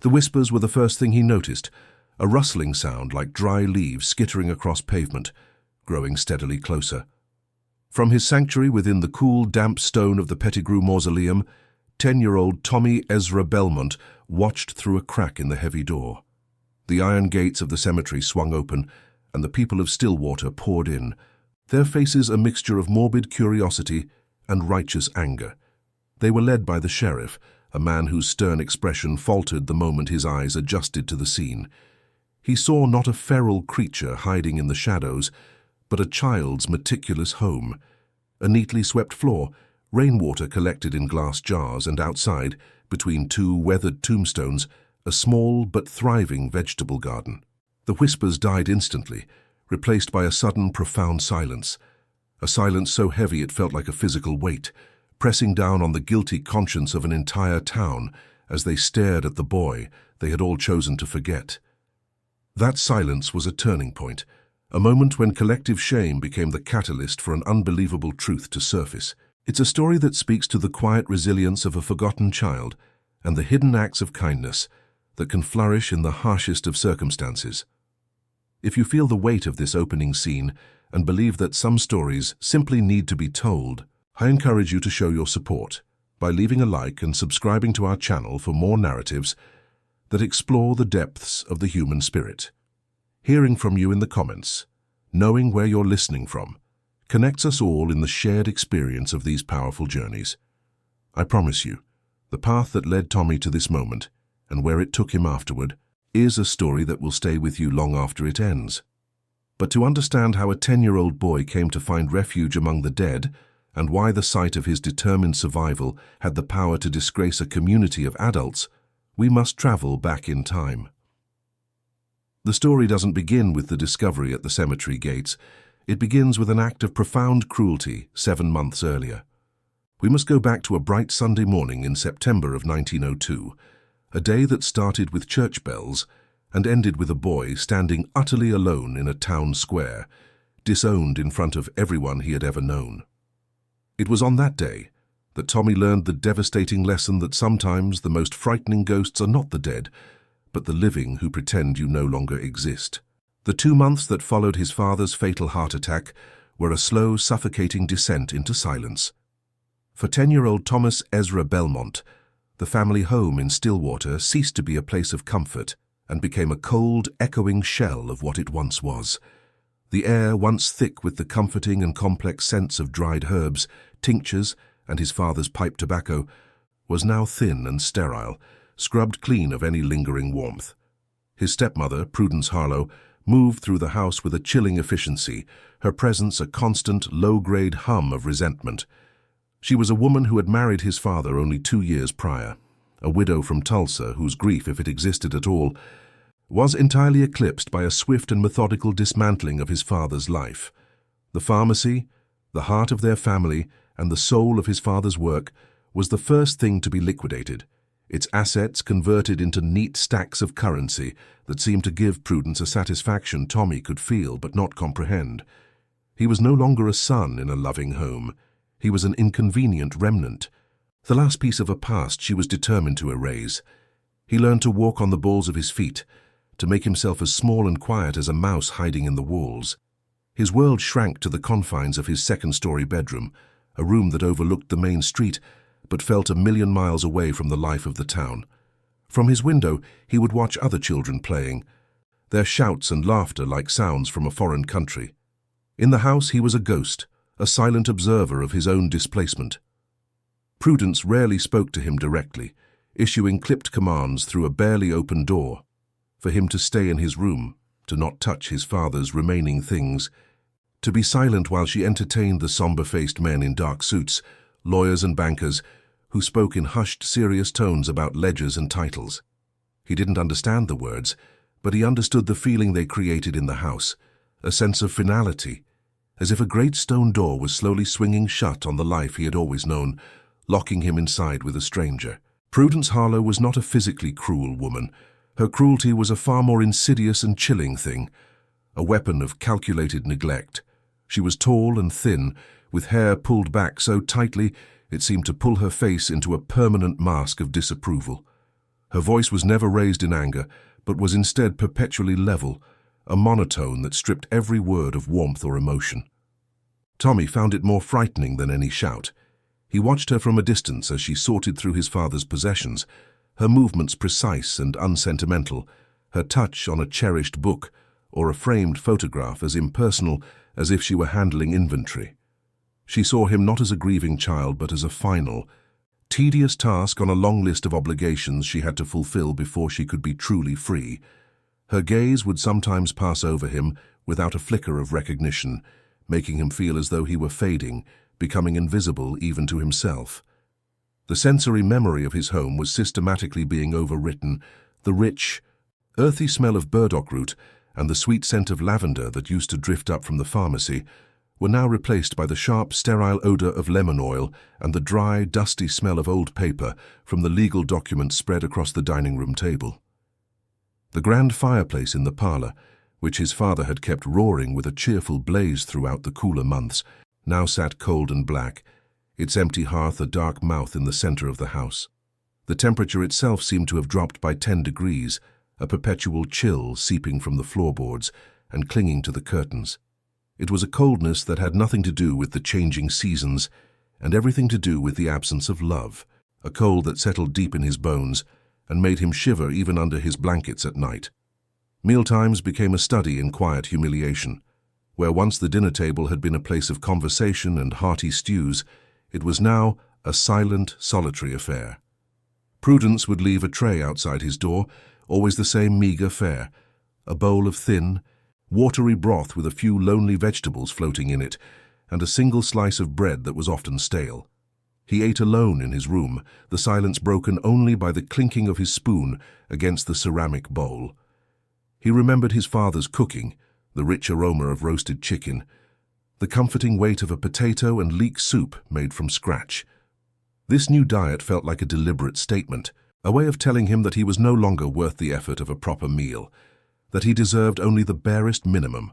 The whispers were the first thing he noticed, a rustling sound like dry leaves skittering across pavement, growing steadily closer. From his sanctuary within the cool, damp stone of the Pettigrew Mausoleum, 10-year-old Tommy Ezra Belmont watched through a crack in the heavy door. The iron gates of the cemetery swung open, and the people of Stillwater poured in, their faces a mixture of morbid curiosity and righteous anger. They were led by the sheriff, a man whose stern expression faltered the moment his eyes adjusted to the scene. He saw not a feral creature hiding in the shadows, but a child's meticulous home. A neatly swept floor, rainwater collected in glass jars, and outside, between two weathered tombstones, a small but thriving vegetable garden. The whispers died instantly, replaced by a sudden, profound silence. A silence so heavy it felt like a physical weight, pressing down on the guilty conscience of an entire town as they stared at the boy they had all chosen to forget. That silence was a turning point, a moment when collective shame became the catalyst for an unbelievable truth to surface. It's a story that speaks to the quiet resilience of a forgotten child and the hidden acts of kindness that can flourish in the harshest of circumstances. If you feel the weight of this opening scene and believe that some stories simply need to be told, I encourage you to show your support by leaving a like and subscribing to our channel for more narratives that explore the depths of the human spirit. Hearing from you in the comments, knowing where you're listening from, connects us all in the shared experience of these powerful journeys. I promise you, the path that led Tommy to this moment, and where it took him afterward, is a story that will stay with you long after it ends. But to understand how a 10-year-old boy came to find refuge among the dead, and why the sight of his determined survival had the power to disgrace a community of adults, we must travel back in time. The story doesn't begin with the discovery at the cemetery gates. It begins with an act of profound cruelty 7 months earlier. We must go back to a bright Sunday morning in September of 1902, a day that started with church bells and ended with a boy standing utterly alone in a town square, disowned in front of everyone he had ever known. It was on that day that Tommy learned the devastating lesson that sometimes the most frightening ghosts are not the dead, but the living who pretend you no longer exist. The 2 months that followed his father's fatal heart attack were a slow, suffocating descent into silence. For 10-year-old Thomas Ezra Belmont, the family home in Stillwater ceased to be a place of comfort and became a cold, echoing shell of what it once was. The air, once thick with the comforting and complex scents of dried herbs, tinctures, and his father's pipe tobacco, was now thin and sterile, scrubbed clean of any lingering warmth. His stepmother, Prudence Harlow, moved through the house with a chilling efficiency, her presence a constant, low-grade hum of resentment. She was a woman who had married his father only 2 years prior, a widow from Tulsa whose grief, if it existed at all, was entirely eclipsed by a swift and methodical dismantling of his father's life. The pharmacy, the heart of their family, and the soul of his father's work was the first thing to be liquidated, its assets converted into neat stacks of currency that seemed to give Prudence a satisfaction Tommy could feel but not comprehend. He was no longer a son in a loving home. He was an inconvenient remnant, the last piece of a past she was determined to erase. He learned to walk on the balls of his feet, to make himself as small and quiet as a mouse hiding in the walls. His world shrank to the confines of his second-story bedroom, a room that overlooked the main street but felt 1,000,000 miles away from the life of the town. From his window, he would watch other children playing, their shouts and laughter like sounds from a foreign country. In the house, he was a ghost, a silent observer of his own displacement. Prudence rarely spoke to him directly, issuing clipped commands through a barely open door, for him to stay in his room, to not touch his father's remaining things, to be silent while she entertained the somber-faced men in dark suits, lawyers and bankers, who spoke in hushed, serious tones about ledgers and titles. He didn't understand the words, but he understood the feeling they created in the house, a sense of finality, as if a great stone door was slowly swinging shut on the life he had always known, locking him inside with a stranger. Prudence Harlow was not a physically cruel woman. Her cruelty was a far more insidious and chilling thing, a weapon of calculated neglect. She was tall and thin, with hair pulled back so tightly it seemed to pull her face into a permanent mask of disapproval. Her voice was never raised in anger, but was instead perpetually level, a monotone that stripped every word of warmth or emotion. Tommy found it more frightening than any shout. He watched her from a distance as she sorted through his father's possessions, her movements precise and unsentimental, her touch on a cherished book or a framed photograph as impersonal as if she were handling inventory. She saw him not as a grieving child but as a final, tedious task on a long list of obligations she had to fulfill before she could be truly free. Her gaze would sometimes pass over him without a flicker of recognition, making him feel as though he were fading, becoming invisible even to himself. The sensory memory of his home was systematically being overwritten. The rich, earthy smell of burdock root and the sweet scent of lavender that used to drift up from the pharmacy were now replaced by the sharp, sterile odor of lemon oil and the dry, dusty smell of old paper from the legal documents spread across the dining room table. The grand fireplace in the parlor, which his father had kept roaring with a cheerful blaze throughout the cooler months, now sat cold and black, its empty hearth a dark mouth in the center of the house. The temperature itself seemed to have dropped by 10 degrees, a perpetual chill seeping from the floorboards and clinging to the curtains. It was a coldness that had nothing to do with the changing seasons and everything to do with the absence of love, a cold that settled deep in his bones and made him shiver even under his blankets at night. Mealtimes became a study in quiet humiliation. Where once the dinner table had been a place of conversation and hearty stews, it was now a silent, solitary affair. Prudence would leave a tray outside his door, always the same meager fare, a bowl of thin, watery broth with a few lonely vegetables floating in it, and a single slice of bread that was often stale. He ate alone in his room, the silence broken only by the clinking of his spoon against the ceramic bowl. He remembered his father's cooking, the rich aroma of roasted chicken, the comforting weight of a potato and leek soup made from scratch. This new diet felt like a deliberate statement, a way of telling him that he was no longer worth the effort of a proper meal, that he deserved only the barest minimum,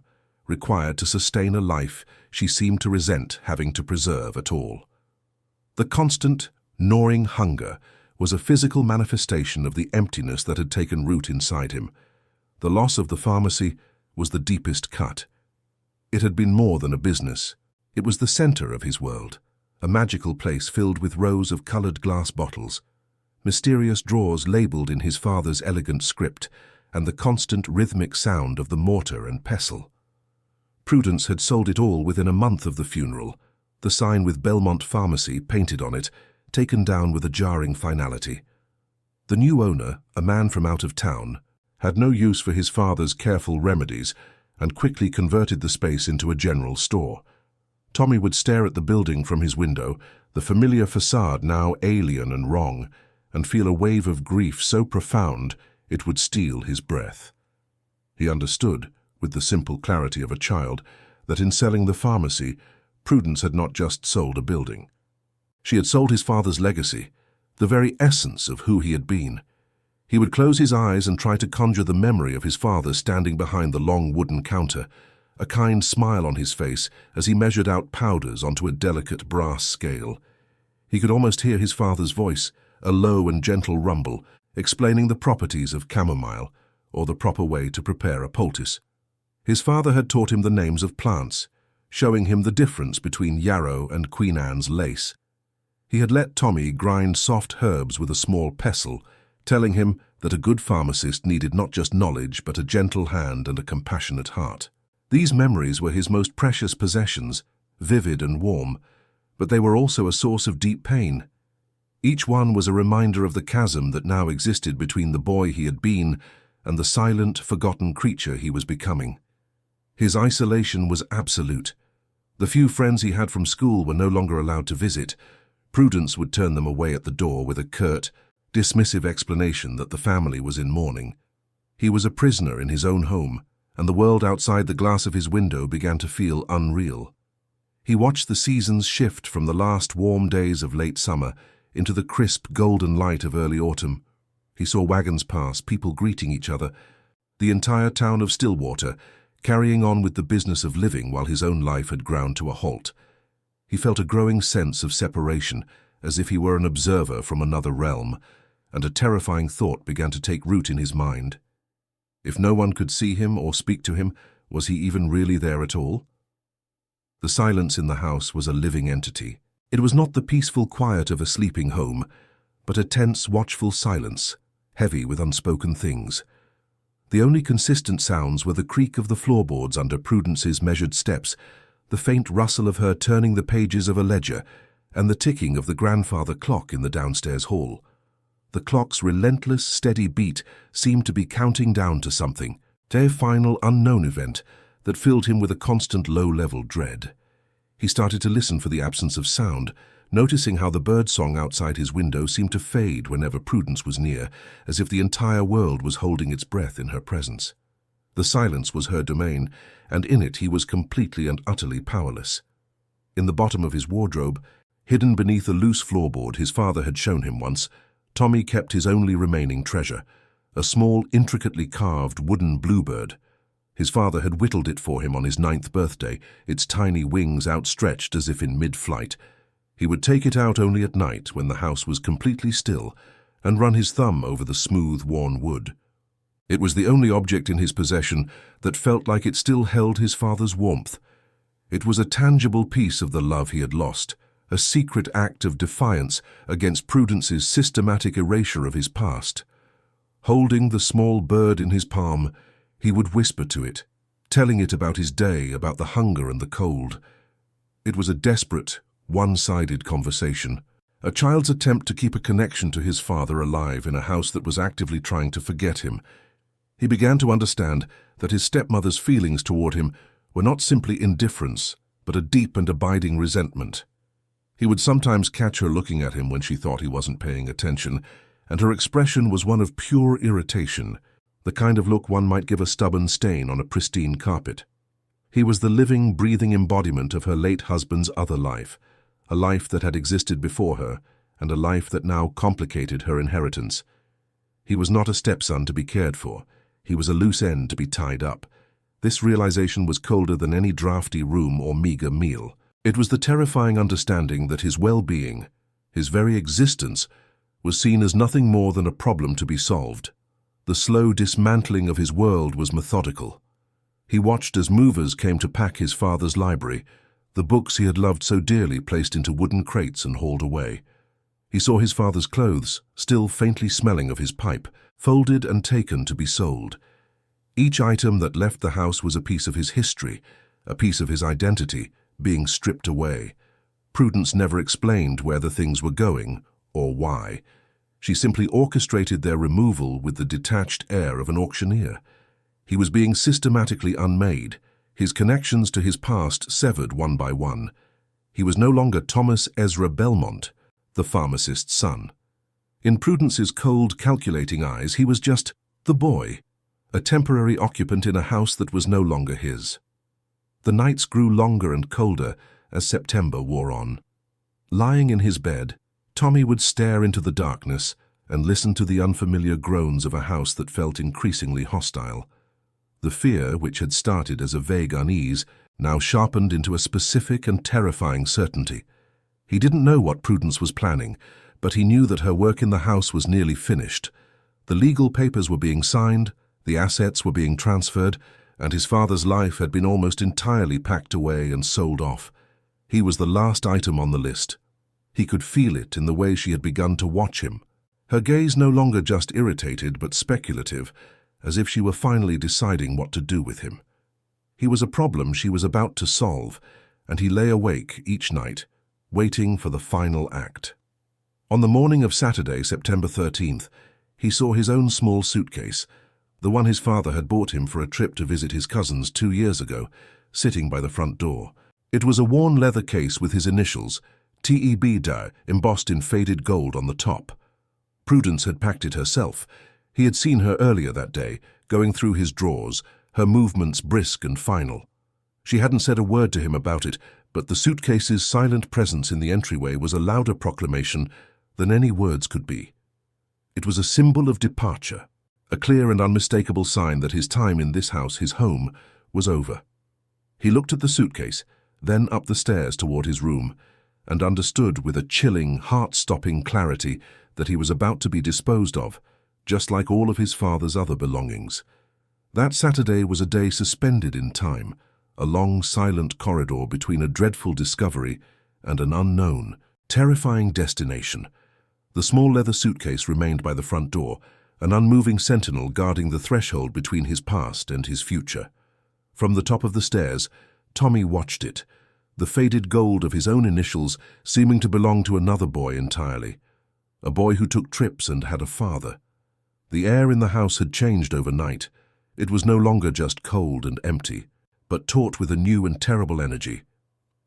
required to sustain a life she seemed to resent having to preserve at all. The constant, gnawing hunger was a physical manifestation of the emptiness that had taken root inside him. The loss of the pharmacy was the deepest cut. It had been more than a business. It was the center of his world, a magical place filled with rows of colored glass bottles, mysterious drawers labeled in his father's elegant script, and the constant rhythmic sound of the mortar and pestle. Prudence had sold it all within a month of the funeral, the sign with Belmont Pharmacy painted on it, taken down with a jarring finality. The new owner, a man from out of town, had no use for his father's careful remedies and quickly converted the space into a general store. Tommy would stare at the building from his window, the familiar facade now alien and wrong, and feel a wave of grief so profound it would steal his breath. He understood, with the simple clarity of a child, that in selling the pharmacy, Prudence had not just sold a building. She had sold his father's legacy, the very essence of who he had been. He would close his eyes and try to conjure the memory of his father standing behind the long wooden counter, a kind smile on his face as he measured out powders onto a delicate brass scale. He could almost hear his father's voice, a low and gentle rumble, explaining the properties of chamomile, or the proper way to prepare a poultice. His father had taught him the names of plants, showing him the difference between yarrow and Queen Anne's lace. He had let Tommy grind soft herbs with a small pestle, telling him that a good pharmacist needed not just knowledge but a gentle hand and a compassionate heart. These memories were his most precious possessions, vivid and warm, but they were also a source of deep pain. Each one was a reminder of the chasm that now existed between the boy he had been and the silent, forgotten creature he was becoming. His isolation was absolute. The few friends he had from school were no longer allowed to visit. Prudence would turn them away at the door with a curt, dismissive explanation that the family was in mourning. He was a prisoner in his own home, and the world outside the glass of his window began to feel unreal. He watched the seasons shift from the last warm days of late summer into the crisp, golden light of early autumn. He saw wagons pass, people greeting each other, the entire town of Stillwater carrying on with the business of living while his own life had ground to a halt. He felt a growing sense of separation, as if he were an observer from another realm, and a terrifying thought began to take root in his mind. If no one could see him or speak to him, was he even really there at all? The silence in the house was a living entity. It was not the peaceful quiet of a sleeping home, but a tense, watchful silence, heavy with unspoken things. The only consistent sounds were the creak of the floorboards under Prudence's measured steps, the faint rustle of her turning the pages of a ledger, and the ticking of the grandfather clock in the downstairs hall. The clock's relentless, steady beat seemed to be counting down to something, to a final, unknown event that filled him with a constant low-level dread. He started to listen for the absence of sound, noticing how the birdsong outside his window seemed to fade whenever Prudence was near, as if the entire world was holding its breath in her presence. The silence was her domain, and in it he was completely and utterly powerless. In the bottom of his wardrobe, hidden beneath a loose floorboard his father had shown him once, Tommy kept his only remaining treasure, a small, intricately carved wooden bluebird. His father had whittled it for him on his 9th birthday, its tiny wings outstretched as if in mid-flight. He would take it out only at night when the house was completely still and run his thumb over the smooth, worn wood. It was the only object in his possession that felt like it still held his father's warmth. It was a tangible piece of the love he had lost, a secret act of defiance against Prudence's systematic erasure of his past. Holding the small bird in his palm, he would whisper to it, telling it about his day, about the hunger and the cold. It was a desperate, one-sided conversation, a child's attempt to keep a connection to his father alive in a house that was actively trying to forget him. He began to understand that his stepmother's feelings toward him were not simply indifference, but a deep and abiding resentment. He would sometimes catch her looking at him when she thought he wasn't paying attention, and her expression was one of pure irritation, the kind of look one might give a stubborn stain on a pristine carpet. He was the living, breathing embodiment of her late husband's other life, a life that had existed before her, and a life that now complicated her inheritance. He was not a stepson to be cared for. He was a loose end to be tied up. This realization was colder than any drafty room or meager meal. It was the terrifying understanding that his well-being, his very existence, was seen as nothing more than a problem to be solved. The slow dismantling of his world was methodical. He watched as movers came to pack his father's library, the books he had loved so dearly placed into wooden crates and hauled away. He saw his father's clothes, still faintly smelling of his pipe, folded and taken to be sold. Each item that left the house was a piece of his history, a piece of his identity, being stripped away. Prudence never explained where the things were going or why. She simply orchestrated their removal with the detached air of an auctioneer. He was being systematically unmade, his connections to his past severed one by one. He was no longer Thomas Ezra Belmont, the pharmacist's son. In Prudence's cold, calculating eyes, he was just the boy, a temporary occupant in a house that was no longer his. The nights grew longer and colder as September wore on. Lying in his bed, Tommy would stare into the darkness and listen to the unfamiliar groans of a house that felt increasingly hostile. The fear, which had started as a vague unease, now sharpened into a specific and terrifying certainty. He didn't know what Prudence was planning, but he knew that her work in the house was nearly finished. The legal papers were being signed, the assets were being transferred, and his father's life had been almost entirely packed away and sold off. He was the last item on the list. He could feel it in the way she had begun to watch him. Her gaze no longer just irritated but speculative, as if she were finally deciding what to do with him. He was a problem she was about to solve, and he lay awake each night, waiting for the final act. On the morning of Saturday, September 13th, he saw his own small suitcase, the one his father had bought him for a trip to visit his cousins 2 years ago, sitting by the front door. It was a worn leather case with his initials, TEB-DA, embossed in faded gold on the top. Prudence had packed it herself. He had seen her earlier that day, going through his drawers, her movements brisk and final. She hadn't said a word to him about it, but the suitcase's silent presence in the entryway was a louder proclamation than any words could be. It was a symbol of departure, a clear and unmistakable sign that his time in this house, his home, was over. He looked at the suitcase, then up the stairs toward his room. and understood with a chilling, heart-stopping clarity that he was about to be disposed of, just like all of his father's other belongings. That Saturday was a day suspended in time, a long, silent corridor between a dreadful discovery and an unknown, terrifying destination. The small leather suitcase remained by the front door, an unmoving sentinel guarding the threshold between his past and his future. From the top of the stairs, Tommy watched it, the faded gold of his own initials seeming to belong to another boy entirely, a boy who took trips and had a father. The air in the house had changed overnight. It was no longer just cold and empty, but taut with a new and terrible energy.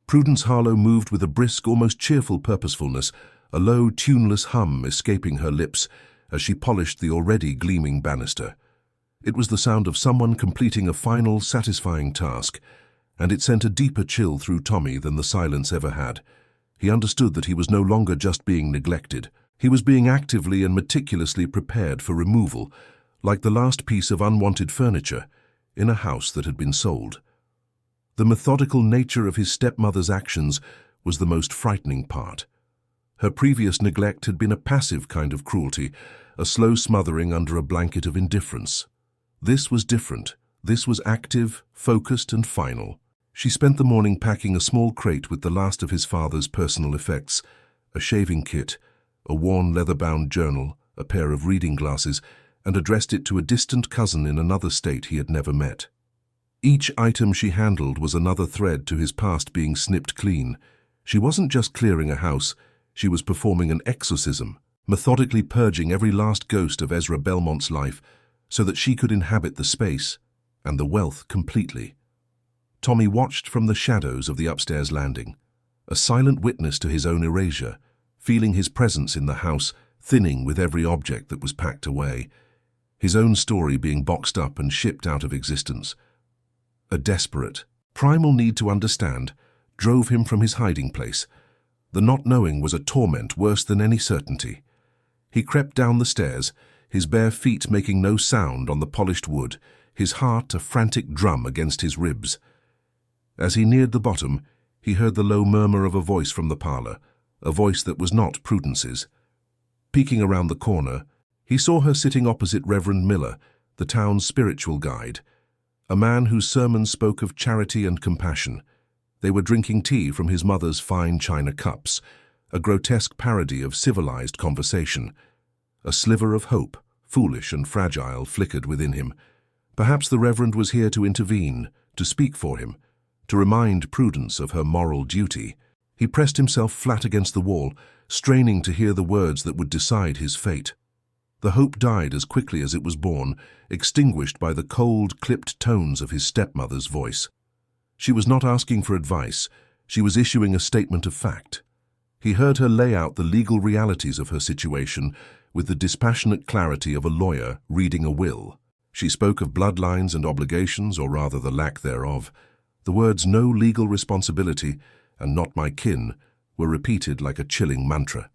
Prudence Harlow moved with a brisk, almost cheerful purposefulness, a low, tuneless hum escaping her lips as she polished the already gleaming banister. It was the sound of someone completing a final, satisfying task, and it sent a deeper chill through Tommy than the silence ever had. He understood that he was no longer just being neglected. He was being actively and meticulously prepared for removal, like the last piece of unwanted furniture in a house that had been sold. The methodical nature of his stepmother's actions was the most frightening part. Her previous neglect had been a passive kind of cruelty, a slow smothering under a blanket of indifference. This was different. This was active, focused, and final. She spent the morning packing a small crate with the last of his father's personal effects, a shaving kit, a worn leather-bound journal, a pair of reading glasses, and addressed it to a distant cousin in another state he had never met. Each item she handled was another thread to his past being snipped clean. She wasn't just clearing a house, she was performing an exorcism, methodically purging every last ghost of Ezra Belmont's life so that she could inhabit the space and the wealth completely. Tommy watched from the shadows of the upstairs landing, a silent witness to his own erasure, feeling his presence in the house thinning with every object that was packed away, his own story being boxed up and shipped out of existence. A desperate, primal need to understand drove him from his hiding place. The not knowing was a torment worse than any certainty. He crept down the stairs, his bare feet making no sound on the polished wood, his heart a frantic drum against his ribs. As he neared the bottom, he heard the low murmur of a voice from the parlor, a voice that was not Prudence's. Peeking around the corner, he saw her sitting opposite Reverend Miller, the town's spiritual guide, a man whose sermons spoke of charity and compassion. They were drinking tea from his mother's fine china cups, a grotesque parody of civilized conversation. A sliver of hope, foolish and fragile, flickered within him. Perhaps the Reverend was here to intervene, to speak for him, to remind Prudence of her moral duty. He pressed himself flat against the wall, straining to hear the words that would decide his fate. The hope died as quickly as it was born, extinguished by the cold, clipped tones of his stepmother's voice. She was not asking for advice, she was issuing a statement of fact. He heard her lay out the legal realities of her situation with the dispassionate clarity of a lawyer reading a will. She spoke of bloodlines and obligations, or rather the lack thereof. The words "no legal responsibility" and "not my kin" were repeated like a chilling mantra.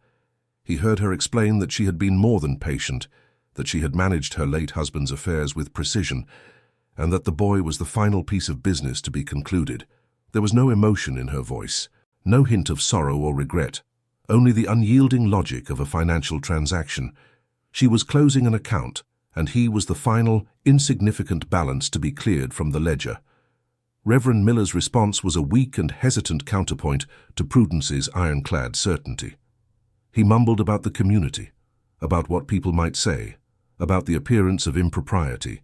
He heard her explain that she had been more than patient, that she had managed her late husband's affairs with precision, and that the boy was the final piece of business to be concluded. There was no emotion in her voice, no hint of sorrow or regret, only the unyielding logic of a financial transaction. She was closing an account, and he was the final, insignificant balance to be cleared from the ledger. Reverend Miller's response was a weak and hesitant counterpoint to Prudence's ironclad certainty. He mumbled about the community, about what people might say, about the appearance of impropriety.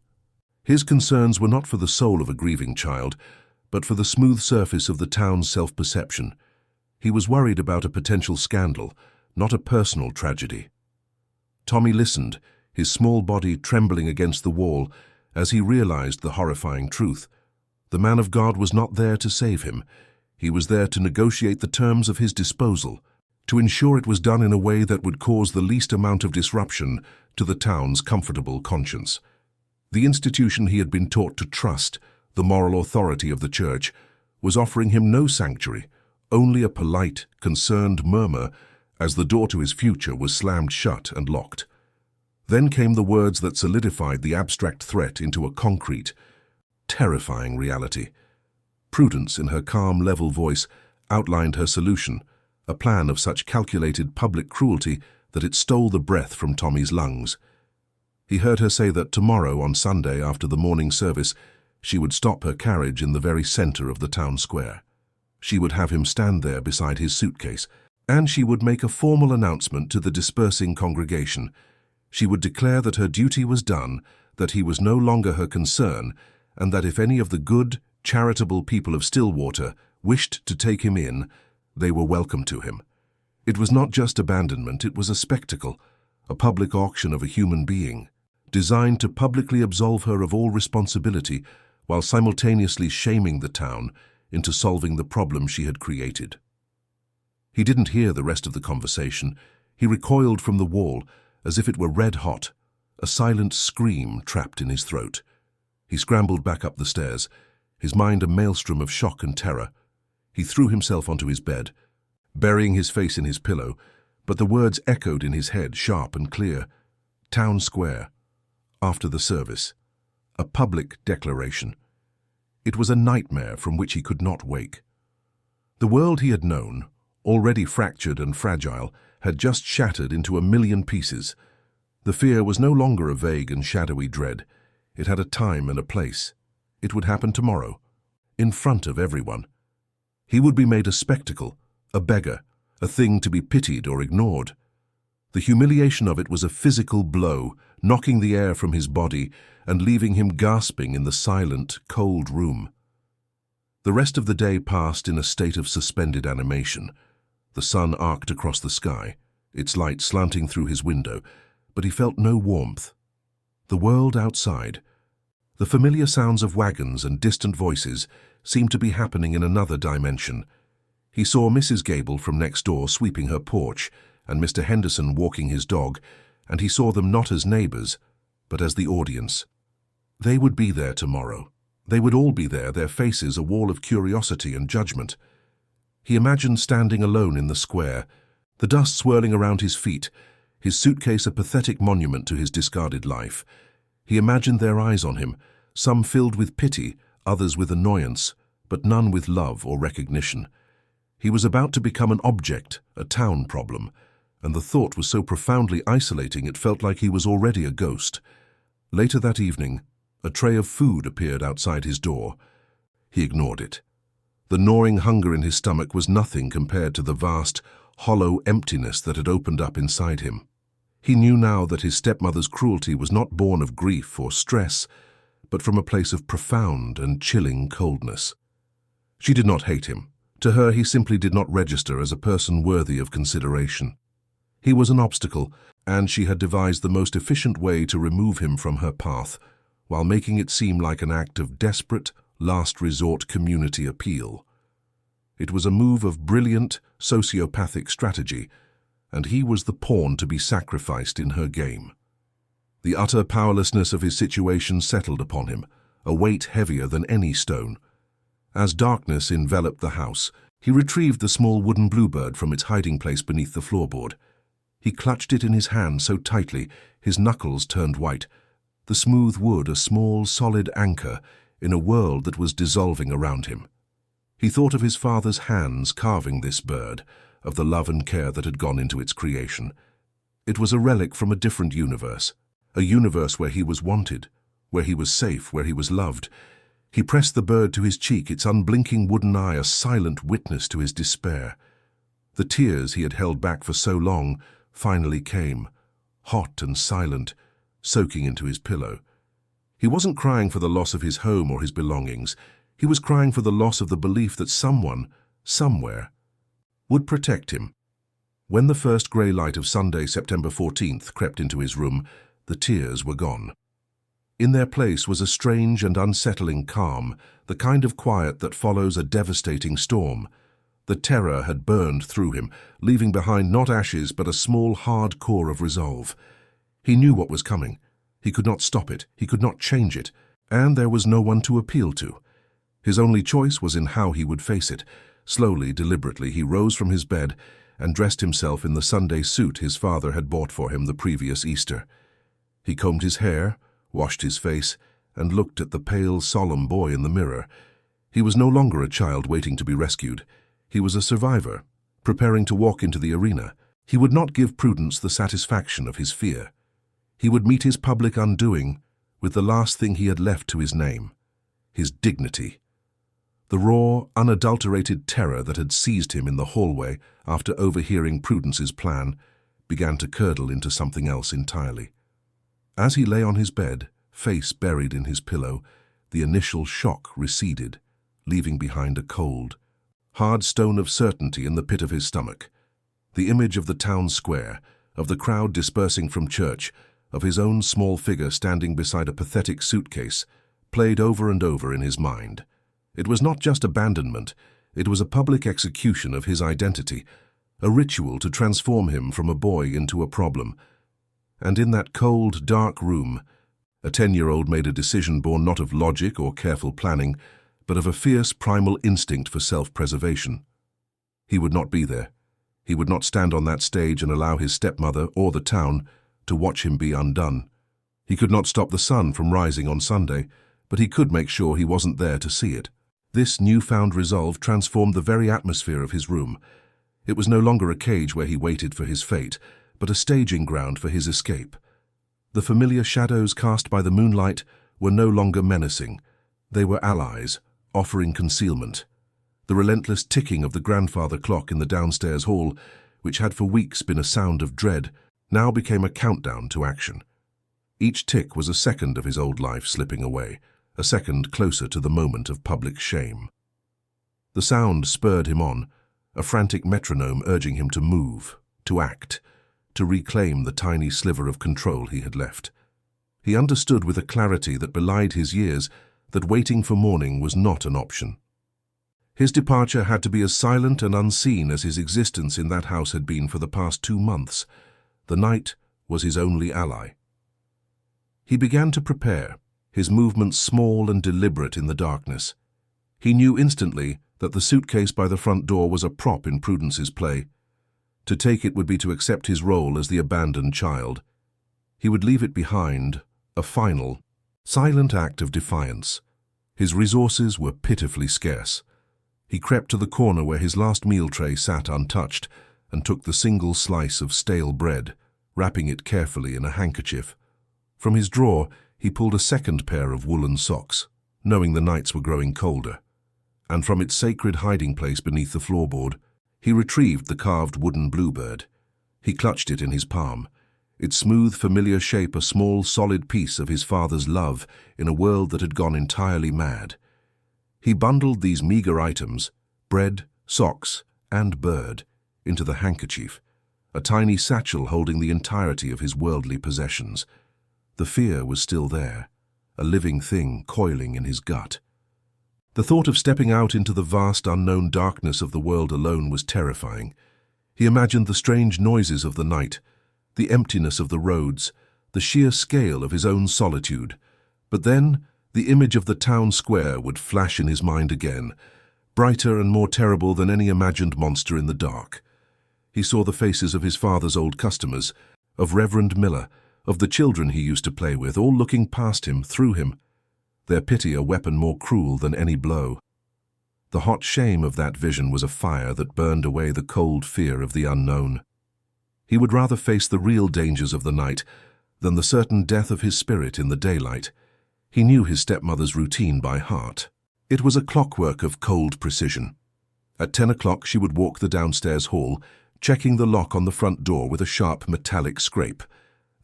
His concerns were not for the soul of a grieving child, but for the smooth surface of the town's self-perception. He was worried about a potential scandal, not a personal tragedy. Tommy listened, his small body trembling against the wall as he realized the horrifying truth. The man of God was not there to save him. He was there to negotiate the terms of his disposal, to ensure it was done in a way that would cause the least amount of disruption to the town's comfortable conscience. The institution he had been taught to trust, the moral authority of the church, was offering him no sanctuary, only a polite, concerned murmur as the door to his future was slammed shut and locked. Then came the words that solidified the abstract threat into a concrete, terrifying reality. Prudence, in her calm, level voice, outlined her solution, a plan of such calculated public cruelty that it stole the breath from Tommy's lungs. He heard her say that tomorrow, on Sunday, after the morning service, she would stop her carriage in the very centre of the town square. She would have him stand there beside his suitcase, and she would make a formal announcement to the dispersing congregation. She would declare that her duty was done, that he was no longer her concern, and that if any of the good, charitable people of Stillwater wished to take him in, they were welcome to him. It was not just abandonment, it was a spectacle, a public auction of a human being, designed to publicly absolve her of all responsibility while simultaneously shaming the town into solving the problem she had created. He didn't hear the rest of the conversation. He recoiled from the wall as if it were red hot, a silent scream trapped in his throat. He scrambled back up the stairs, his mind a maelstrom of shock and terror. He threw himself onto his bed, burying his face in his pillow, but the words echoed in his head, sharp and clear. Town Square. After the service. A public declaration. It was a nightmare from which he could not wake. The world he had known, already fractured and fragile, had just shattered into a million pieces. The fear was no longer a vague and shadowy dread. It had a time and a place. It would happen tomorrow, in front of everyone. He would be made a spectacle, a beggar, a thing to be pitied or ignored. The humiliation of it was a physical blow, knocking the air from his body and leaving him gasping in the silent, cold room. The rest of the day passed in a state of suspended animation. The sun arced across the sky, its light slanting through his window, but he felt no warmth. The world outside, the familiar sounds of wagons and distant voices, seemed to be happening in another dimension. He saw Mrs. Gable from next door sweeping her porch, and Mr. Henderson walking his dog, and he saw them not as neighbors, but as the audience. They would be there tomorrow. They would all be there, their faces a wall of curiosity and judgment. He imagined standing alone in the square, the dust swirling around his feet, his suitcase a pathetic monument to his discarded life. He imagined their eyes on him, some filled with pity, others with annoyance, but none with love or recognition. He was about to become an object, a town problem, and the thought was so profoundly isolating it felt like he was already a ghost. Later that evening, a tray of food appeared outside his door. He ignored it. The gnawing hunger in his stomach was nothing compared to the vast, hollow emptiness that had opened up inside him. He knew now that his stepmother's cruelty was not born of grief or stress, but from a place of profound and chilling coldness. She did not hate him. To her, he simply did not register as a person worthy of consideration. He was an obstacle, and she had devised the most efficient way to remove him from her path, while making it seem like an act of desperate, last-resort community appeal. It was a move of brilliant, sociopathic strategy, and he was the pawn to be sacrificed in her game. The utter powerlessness of his situation settled upon him, a weight heavier than any stone. As darkness enveloped the house, he retrieved the small wooden bluebird from its hiding place beneath the floorboard. He clutched it in his hand so tightly, his knuckles turned white. The smooth wood a small, solid anchor in a world that was dissolving around him. He thought of his father's hands carving this bird, of the love and care that had gone into its creation. It was a relic from a different universe, a universe where he was wanted, where he was safe, where he was loved. He pressed the bird to his cheek, its unblinking wooden eye a silent witness to his despair. The tears he had held back for so long finally came, hot and silent, soaking into his pillow. He wasn't crying for the loss of his home or his belongings. He was crying for the loss of the belief that someone, somewhere, would protect him. When the first grey light of Sunday, September 14th, crept into his room, the tears were gone. In their place was a strange and unsettling calm, the kind of quiet that follows a devastating storm. The terror had burned through him, leaving behind not ashes but a small, hard core of resolve. He knew what was coming. He could not stop it, he could not change it, and there was no one to appeal to. His only choice was in how he would face it. Slowly, deliberately, he rose from his bed and dressed himself in the Sunday suit his father had bought for him the previous Easter. He combed his hair, washed his face, and looked at the pale, solemn boy in the mirror. He was no longer a child waiting to be rescued. He was a survivor, preparing to walk into the arena. He would not give Prudence the satisfaction of his fear. He would meet his public undoing with the last thing he had left to his name, his dignity. The raw, unadulterated terror that had seized him in the hallway after overhearing Prudence's plan began to curdle into something else entirely. As he lay on his bed, face buried in his pillow, the initial shock receded, leaving behind a cold, hard stone of certainty in the pit of his stomach. The image of the town square, of the crowd dispersing from church, of his own small figure standing beside a pathetic suitcase, played over and over in his mind. It was not just abandonment, it was a public execution of his identity, a ritual to transform him from a boy into a problem. And in that cold, dark room, a 10-year-old made a decision born not of logic or careful planning, but of a fierce primal instinct for self-preservation. He would not be there. He would not stand on that stage and allow his stepmother or the town to watch him be undone. He could not stop the sun from rising on Sunday, but he could make sure he wasn't there to see it. This newfound resolve transformed the very atmosphere of his room. It was no longer a cage where he waited for his fate, but a staging ground for his escape. The familiar shadows cast by the moonlight were no longer menacing. They were allies, offering concealment. The relentless ticking of the grandfather clock in the downstairs hall, which had for weeks been a sound of dread, now became a countdown to action. Each tick was a second of his old life slipping away, a second closer to the moment of public shame. The sound spurred him on, a frantic metronome urging him to move, to act, to reclaim the tiny sliver of control he had left. He understood with a clarity that belied his years that waiting for morning was not an option. His departure had to be as silent and unseen as his existence in that house had been for the past 2 months. The night was his only ally. He began to prepare, his movements small and deliberate in the darkness. He knew instantly that the suitcase by the front door was a prop in Prudence's play. To take it would be to accept his role as the abandoned child. He would leave it behind, a final, silent act of defiance. His resources were pitifully scarce. He crept to the corner where his last meal tray sat untouched and took the single slice of stale bread, wrapping it carefully in a handkerchief. From his drawer, he pulled a second pair of woolen socks, knowing the nights were growing colder. And from its sacred hiding place beneath the floorboard, he retrieved the carved wooden bluebird. He clutched it in his palm, its smooth, familiar shape a small, solid piece of his father's love in a world that had gone entirely mad. He bundled these meager items, bread, socks, and bird, into the handkerchief, a tiny satchel holding the entirety of his worldly possessions. The fear was still there, a living thing coiling in his gut. The thought of stepping out into the vast unknown darkness of the world alone was terrifying. He imagined the strange noises of the night, the emptiness of the roads, the sheer scale of his own solitude. But then, the image of the town square would flash in his mind again, brighter and more terrible than any imagined monster in the dark. He saw the faces of his father's old customers, of Reverend Miller, of the children he used to play with, all looking past him, through him, their pity a weapon more cruel than any blow. The hot shame of that vision was a fire that burned away the cold fear of the unknown. He would rather face the real dangers of the night than the certain death of his spirit in the daylight. He knew his stepmother's routine by heart. It was a clockwork of cold precision. At 10 o'clock she would walk the downstairs hall, checking the lock on the front door with a sharp metallic scrape.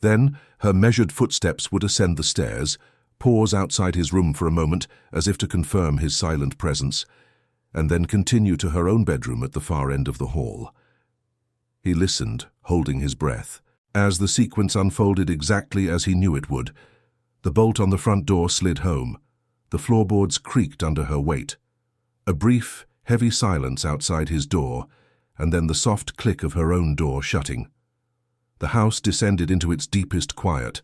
Then her measured footsteps would ascend the stairs, pause outside his room for a moment as if to confirm his silent presence, and then continue to her own bedroom at the far end of the hall. He listened, holding his breath. As the sequence unfolded exactly as he knew it would, the bolt on the front door slid home. The floorboards creaked under her weight. A brief, heavy silence outside his door, and then the soft click of her own door shutting. The house descended into its deepest quiet,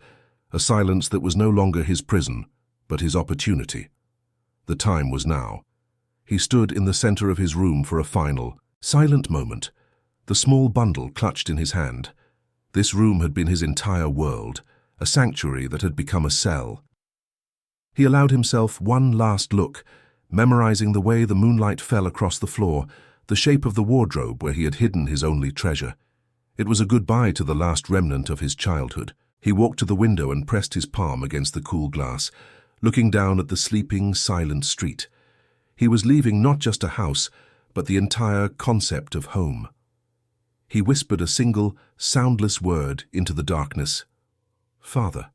a silence that was no longer his prison, but his opportunity. The time was now. He stood in the center of his room for a final, silent moment, the small bundle clutched in his hand. This room had been his entire world, a sanctuary that had become a cell. He allowed himself one last look, memorizing the way the moonlight fell across the floor, the shape of the wardrobe where he had hidden his only treasure. It was a goodbye to the last remnant of his childhood. He walked to the window and pressed his palm against the cool glass, looking down at the sleeping, silent street. He was leaving not just a house, but the entire concept of home. He whispered a single, soundless word into the darkness, "Father,"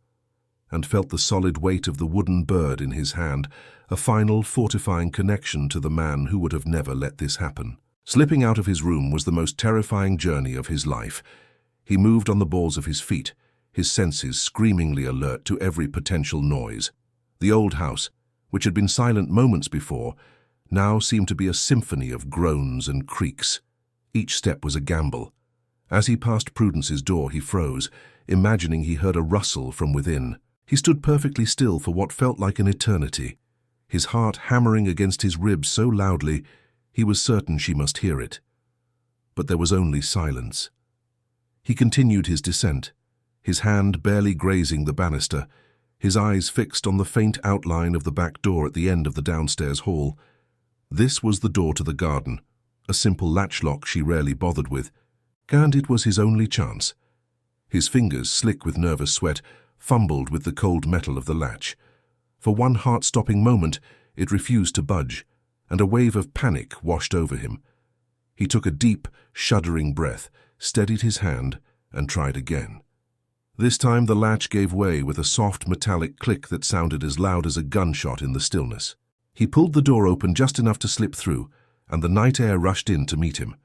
and felt the solid weight of the wooden bird in his hand, a final fortifying connection to the man who would have never let this happen. Slipping out of his room was the most terrifying journey of his life. He moved on the balls of his feet, his senses screamingly alert to every potential noise. The old house, which had been silent moments before, now seemed to be a symphony of groans and creaks. Each step was a gamble. As he passed Prudence's door, he froze, imagining he heard a rustle from within. He stood perfectly still for what felt like an eternity, his heart hammering against his ribs so loudly he was certain she must hear it. But there was only silence. He continued his descent, his hand barely grazing the banister, his eyes fixed on the faint outline of the back door at the end of the downstairs hall. This was the door to the garden, a simple latch lock she rarely bothered with, and it was his only chance. His fingers, slick with nervous sweat, fumbled with the cold metal of the latch. For one heart-stopping moment, it refused to budge, and a wave of panic washed over him. He took a deep, shuddering breath, steadied his hand, and tried again. This time the latch gave way with a soft metallic click that sounded as loud as a gunshot in the stillness. He pulled the door open just enough to slip through, and the night air rushed in to meet him.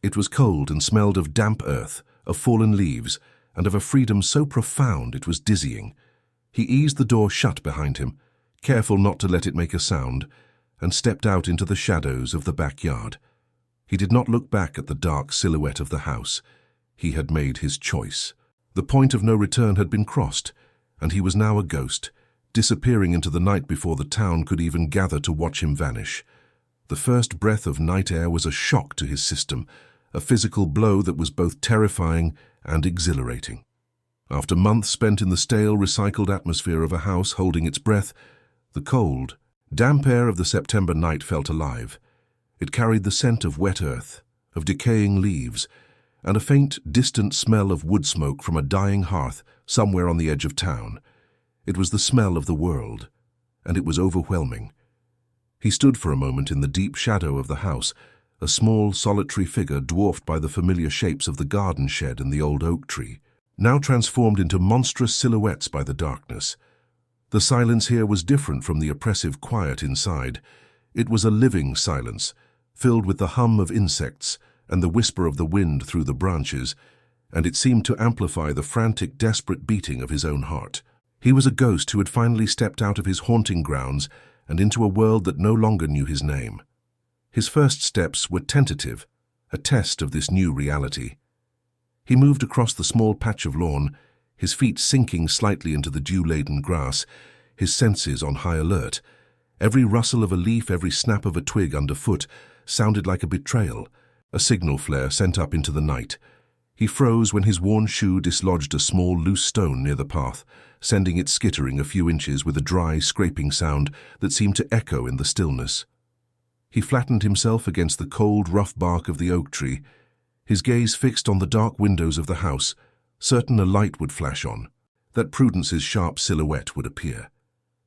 It was cold and smelled of damp earth, of fallen leaves, and of a freedom so profound it was dizzying. He eased the door shut behind him, careful not to let it make a sound, and stepped out into the shadows of the backyard. He did not look back at the dark silhouette of the house. He had made his choice. The point of no return had been crossed, and he was now a ghost, disappearing into the night before the town could even gather to watch him vanish. The first breath of night air was a shock to his system, a physical blow that was both terrifying and exhilarating. After months spent in the stale, recycled atmosphere of a house holding its breath, the cold, damp air of the September night felt alive. It carried the scent of wet earth, of decaying leaves, and a faint, distant smell of wood smoke from a dying hearth somewhere on the edge of town. It was the smell of the world, and it was overwhelming. He stood for a moment in the deep shadow of the house, a small, solitary figure dwarfed by the familiar shapes of the garden shed and the old oak tree, now transformed into monstrous silhouettes by the darkness. The silence here was different from the oppressive quiet inside. It was a living silence, filled with the hum of insects and the whisper of the wind through the branches, and it seemed to amplify the frantic, desperate beating of his own heart. He was a ghost who had finally stepped out of his haunting grounds and into a world that no longer knew his name. His first steps were tentative, a test of this new reality. He moved across the small patch of lawn, his feet sinking slightly into the dew-laden grass, his senses on high alert. Every rustle of a leaf, every snap of a twig underfoot sounded like a betrayal, a signal flare sent up into the night. He froze when his worn shoe dislodged a small, loose stone near the path, sending it skittering a few inches with a dry, scraping sound that seemed to echo in the stillness. He flattened himself against the cold, rough bark of the oak tree, his gaze fixed on the dark windows of the house, certain a light would flash on, that Prudence's sharp silhouette would appear.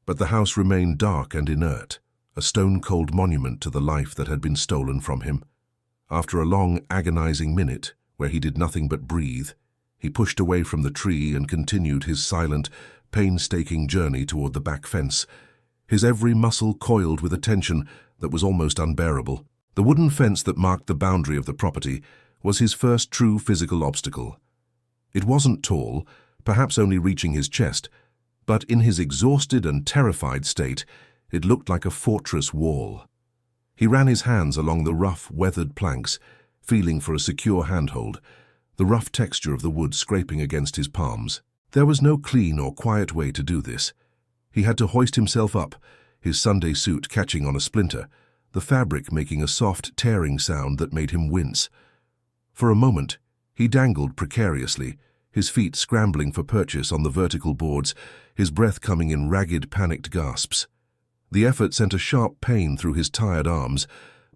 But the house remained dark and inert, a stone-cold monument to the life that had been stolen from him. After a long, agonizing minute, where he did nothing but breathe, he pushed away from the tree and continued his silent, painstaking journey toward the back fence, his every muscle coiled with a tension that was almost unbearable. The wooden fence that marked the boundary of the property was his first true physical obstacle. It wasn't tall, perhaps only reaching his chest, but in his exhausted and terrified state, it looked like a fortress wall. He ran his hands along the rough, weathered planks, feeling for a secure handhold, the rough texture of the wood scraping against his palms. There was no clean or quiet way to do this. He had to hoist himself up, his Sunday suit catching on a splinter, the fabric making a soft, tearing sound that made him wince. For a moment, he dangled precariously, his feet scrambling for purchase on the vertical boards, his breath coming in ragged, panicked gasps. The effort sent a sharp pain through his tired arms,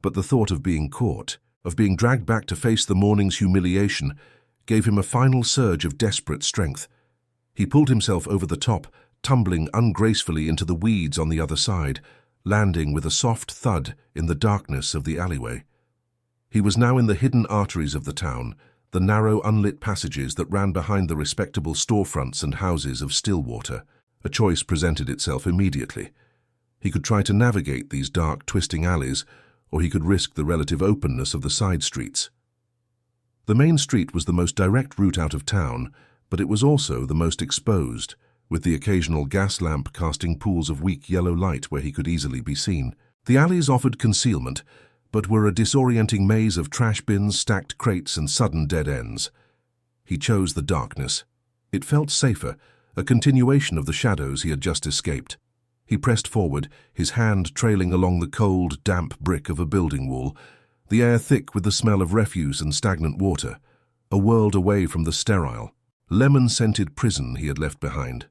But the thought of being caught, of being dragged back to face the morning's humiliation, gave him a final surge of desperate strength. He pulled himself over the top, tumbling ungracefully into the weeds on the other side, landing with a soft thud in the darkness of the alleyway. He was now in the hidden arteries of the town, the narrow, unlit passages that ran behind the respectable storefronts and houses of Stillwater. A choice presented itself immediately. He could try to navigate these dark, twisting alleys, or he could risk the relative openness of the side streets. The main street was the most direct route out of town, but it was also the most exposed, with the occasional gas lamp casting pools of weak yellow light where he could easily be seen. The alleys offered concealment, but were a disorienting maze of trash bins, stacked crates, and sudden dead ends. He chose the darkness. It felt safer, a continuation of the shadows he had just escaped. He pressed forward, his hand trailing along the cold, damp brick of a building wall, the air thick with the smell of refuse and stagnant water, a world away from the sterile, lemon-scented prison he had left behind.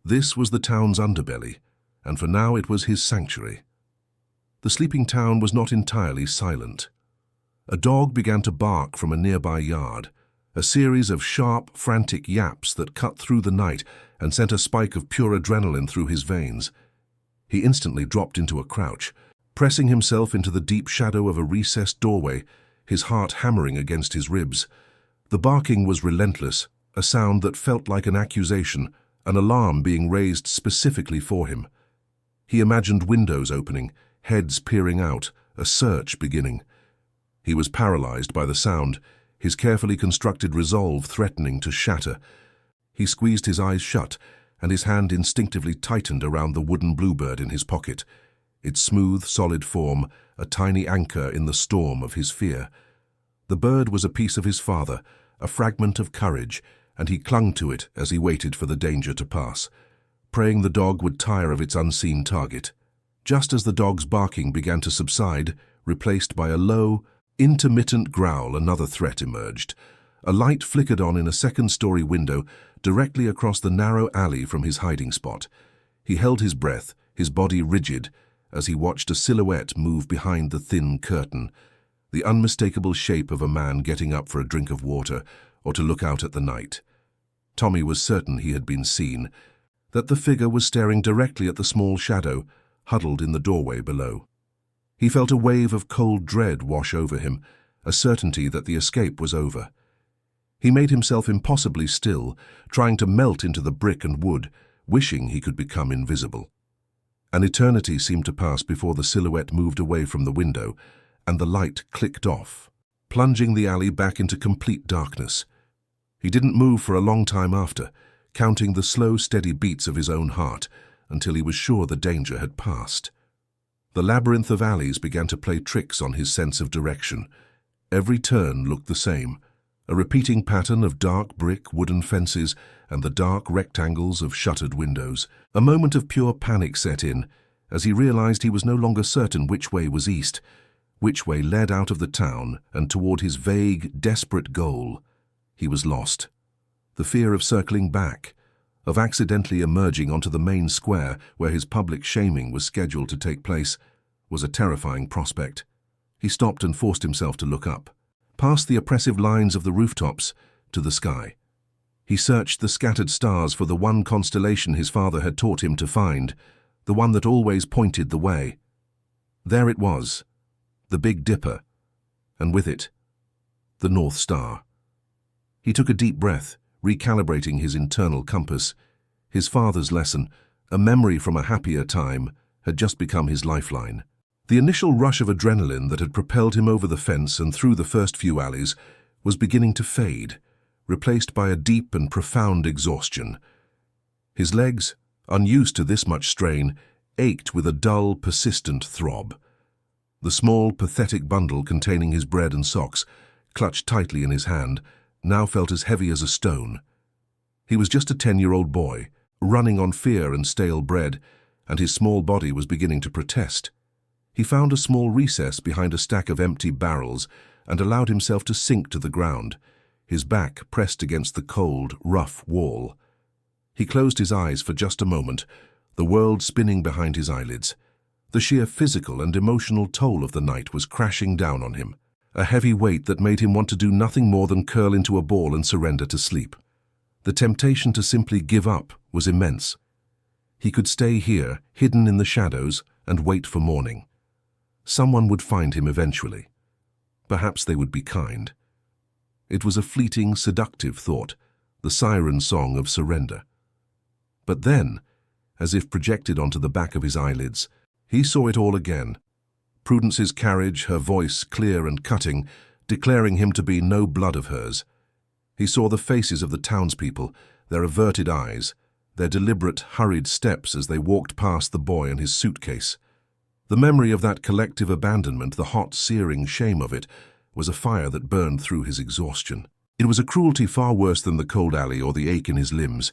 This was the town's underbelly, and for now it was his sanctuary. The sleeping town was not entirely silent. A dog began to bark from a nearby yard, a series of sharp, frantic yaps that cut through the night and sent a spike of pure adrenaline through his veins. He instantly dropped into a crouch, pressing himself into the deep shadow of a recessed doorway, his heart hammering against his ribs. The barking was relentless, a sound that felt like an accusation, an alarm being raised specifically for him. He imagined windows opening, heads peering out, a search beginning. He was paralyzed by the sound, his carefully constructed resolve threatening to shatter. He squeezed his eyes shut, and his hand instinctively tightened around the wooden bluebird in his pocket, its smooth, solid form a tiny anchor in the storm of his fear. The bird was a piece of his father, a fragment of courage, and he clung to it as he waited for the danger to pass, praying the dog would tire of its unseen target. Just as the dog's barking began to subside, replaced by a low, intermittent growl, another threat emerged. A light flickered on in a second-story window directly across the narrow alley from his hiding spot. He held his breath, his body rigid, as he watched a silhouette move behind the thin curtain, the unmistakable shape of a man getting up for a drink of water or to look out at the night. Tommy was certain he had been seen, that the figure was staring directly at the small shadow huddled in the doorway below. He felt a wave of cold dread wash over him, a certainty that the escape was over. He made himself impossibly still, trying to melt into the brick and wood, wishing he could become invisible. An eternity seemed to pass before the silhouette moved away from the window, and the light clicked off, plunging the alley back into complete darkness. He didn't move for a long time after, counting the slow, steady beats of his own heart, until he was sure the danger had passed. The labyrinth of alleys began to play tricks on his sense of direction. Every turn looked the same, a repeating pattern of dark brick wooden fences and the dark rectangles of shuttered windows. A moment of pure panic set in, as he realized he was no longer certain which way was east, which way led out of the town and toward his vague, desperate goal. He was lost. The fear of circling back, of accidentally emerging onto the main square where his public shaming was scheduled to take place, was a terrifying prospect. He stopped and forced himself to look up, past the oppressive lines of the rooftops, to the sky. He searched the scattered stars for the one constellation his father had taught him to find, the one that always pointed the way. There it was, the Big Dipper, and with it, the North Star. He took a deep breath, recalibrating his internal compass. His father's lesson, a memory from a happier time, had just become his lifeline. The initial rush of adrenaline that had propelled him over the fence and through the first few alleys was beginning to fade, replaced by a deep and profound exhaustion. His legs, unused to this much strain, ached with a dull, persistent throb. The small, pathetic bundle containing his bread and socks, clutched tightly in his hand, now felt as heavy as a stone. He was just a 10-year-old boy, running on fear and stale bread, and his small body was beginning to protest. He found a small recess behind a stack of empty barrels and allowed himself to sink to the ground, his back pressed against the cold, rough wall. He closed his eyes for just a moment, the world spinning behind his eyelids. The sheer physical and emotional toll of the night was crashing down on him, a heavy weight that made him want to do nothing more than curl into a ball and surrender to sleep. The temptation to simply give up was immense. He could stay here, hidden in the shadows, and wait for morning. Someone would find him eventually. Perhaps they would be kind. It was a fleeting, seductive thought, the siren song of surrender. But then, as if projected onto the back of his eyelids, he saw it all again. Prudence's carriage, her voice clear and cutting, declaring him to be no blood of hers. He saw the faces of the townspeople, their averted eyes, their deliberate, hurried steps as they walked past the boy and his suitcase. The memory of that collective abandonment, the hot, searing shame of it, was a fire that burned through his exhaustion. It was a cruelty far worse than the cold alley or the ache in his limbs.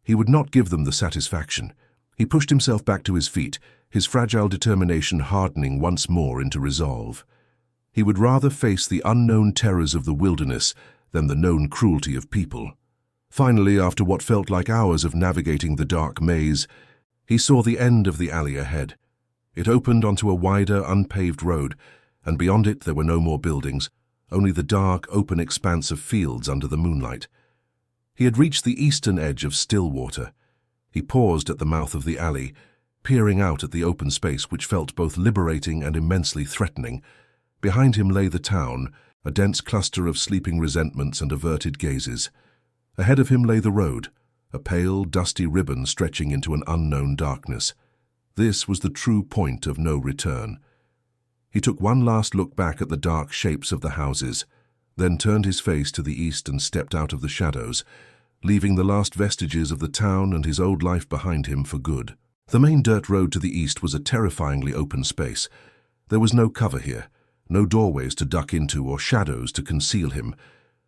He would not give them the satisfaction. He pushed himself back to his feet, his fragile determination hardening once more into resolve. He would rather face the unknown terrors of the wilderness than the known cruelty of people. Finally, after what felt like hours of navigating the dark maze, he saw the end of the alley ahead. It opened onto a wider, unpaved road, and beyond it there were no more buildings, only the dark, open expanse of fields under the moonlight. He had reached the eastern edge of Stillwater. He paused at the mouth of the alley, peering out at the open space which felt both liberating and immensely threatening. Behind him lay the town, a dense cluster of sleeping resentments and averted gazes. Ahead of him lay the road, a pale, dusty ribbon stretching into an unknown darkness. This was the true point of no return. He took one last look back at the dark shapes of the houses, then turned his face to the east and stepped out of the shadows, leaving the last vestiges of the town and his old life behind him for good. The main dirt road to the east was a terrifyingly open space. There was no cover here, no doorways to duck into or shadows to conceal him.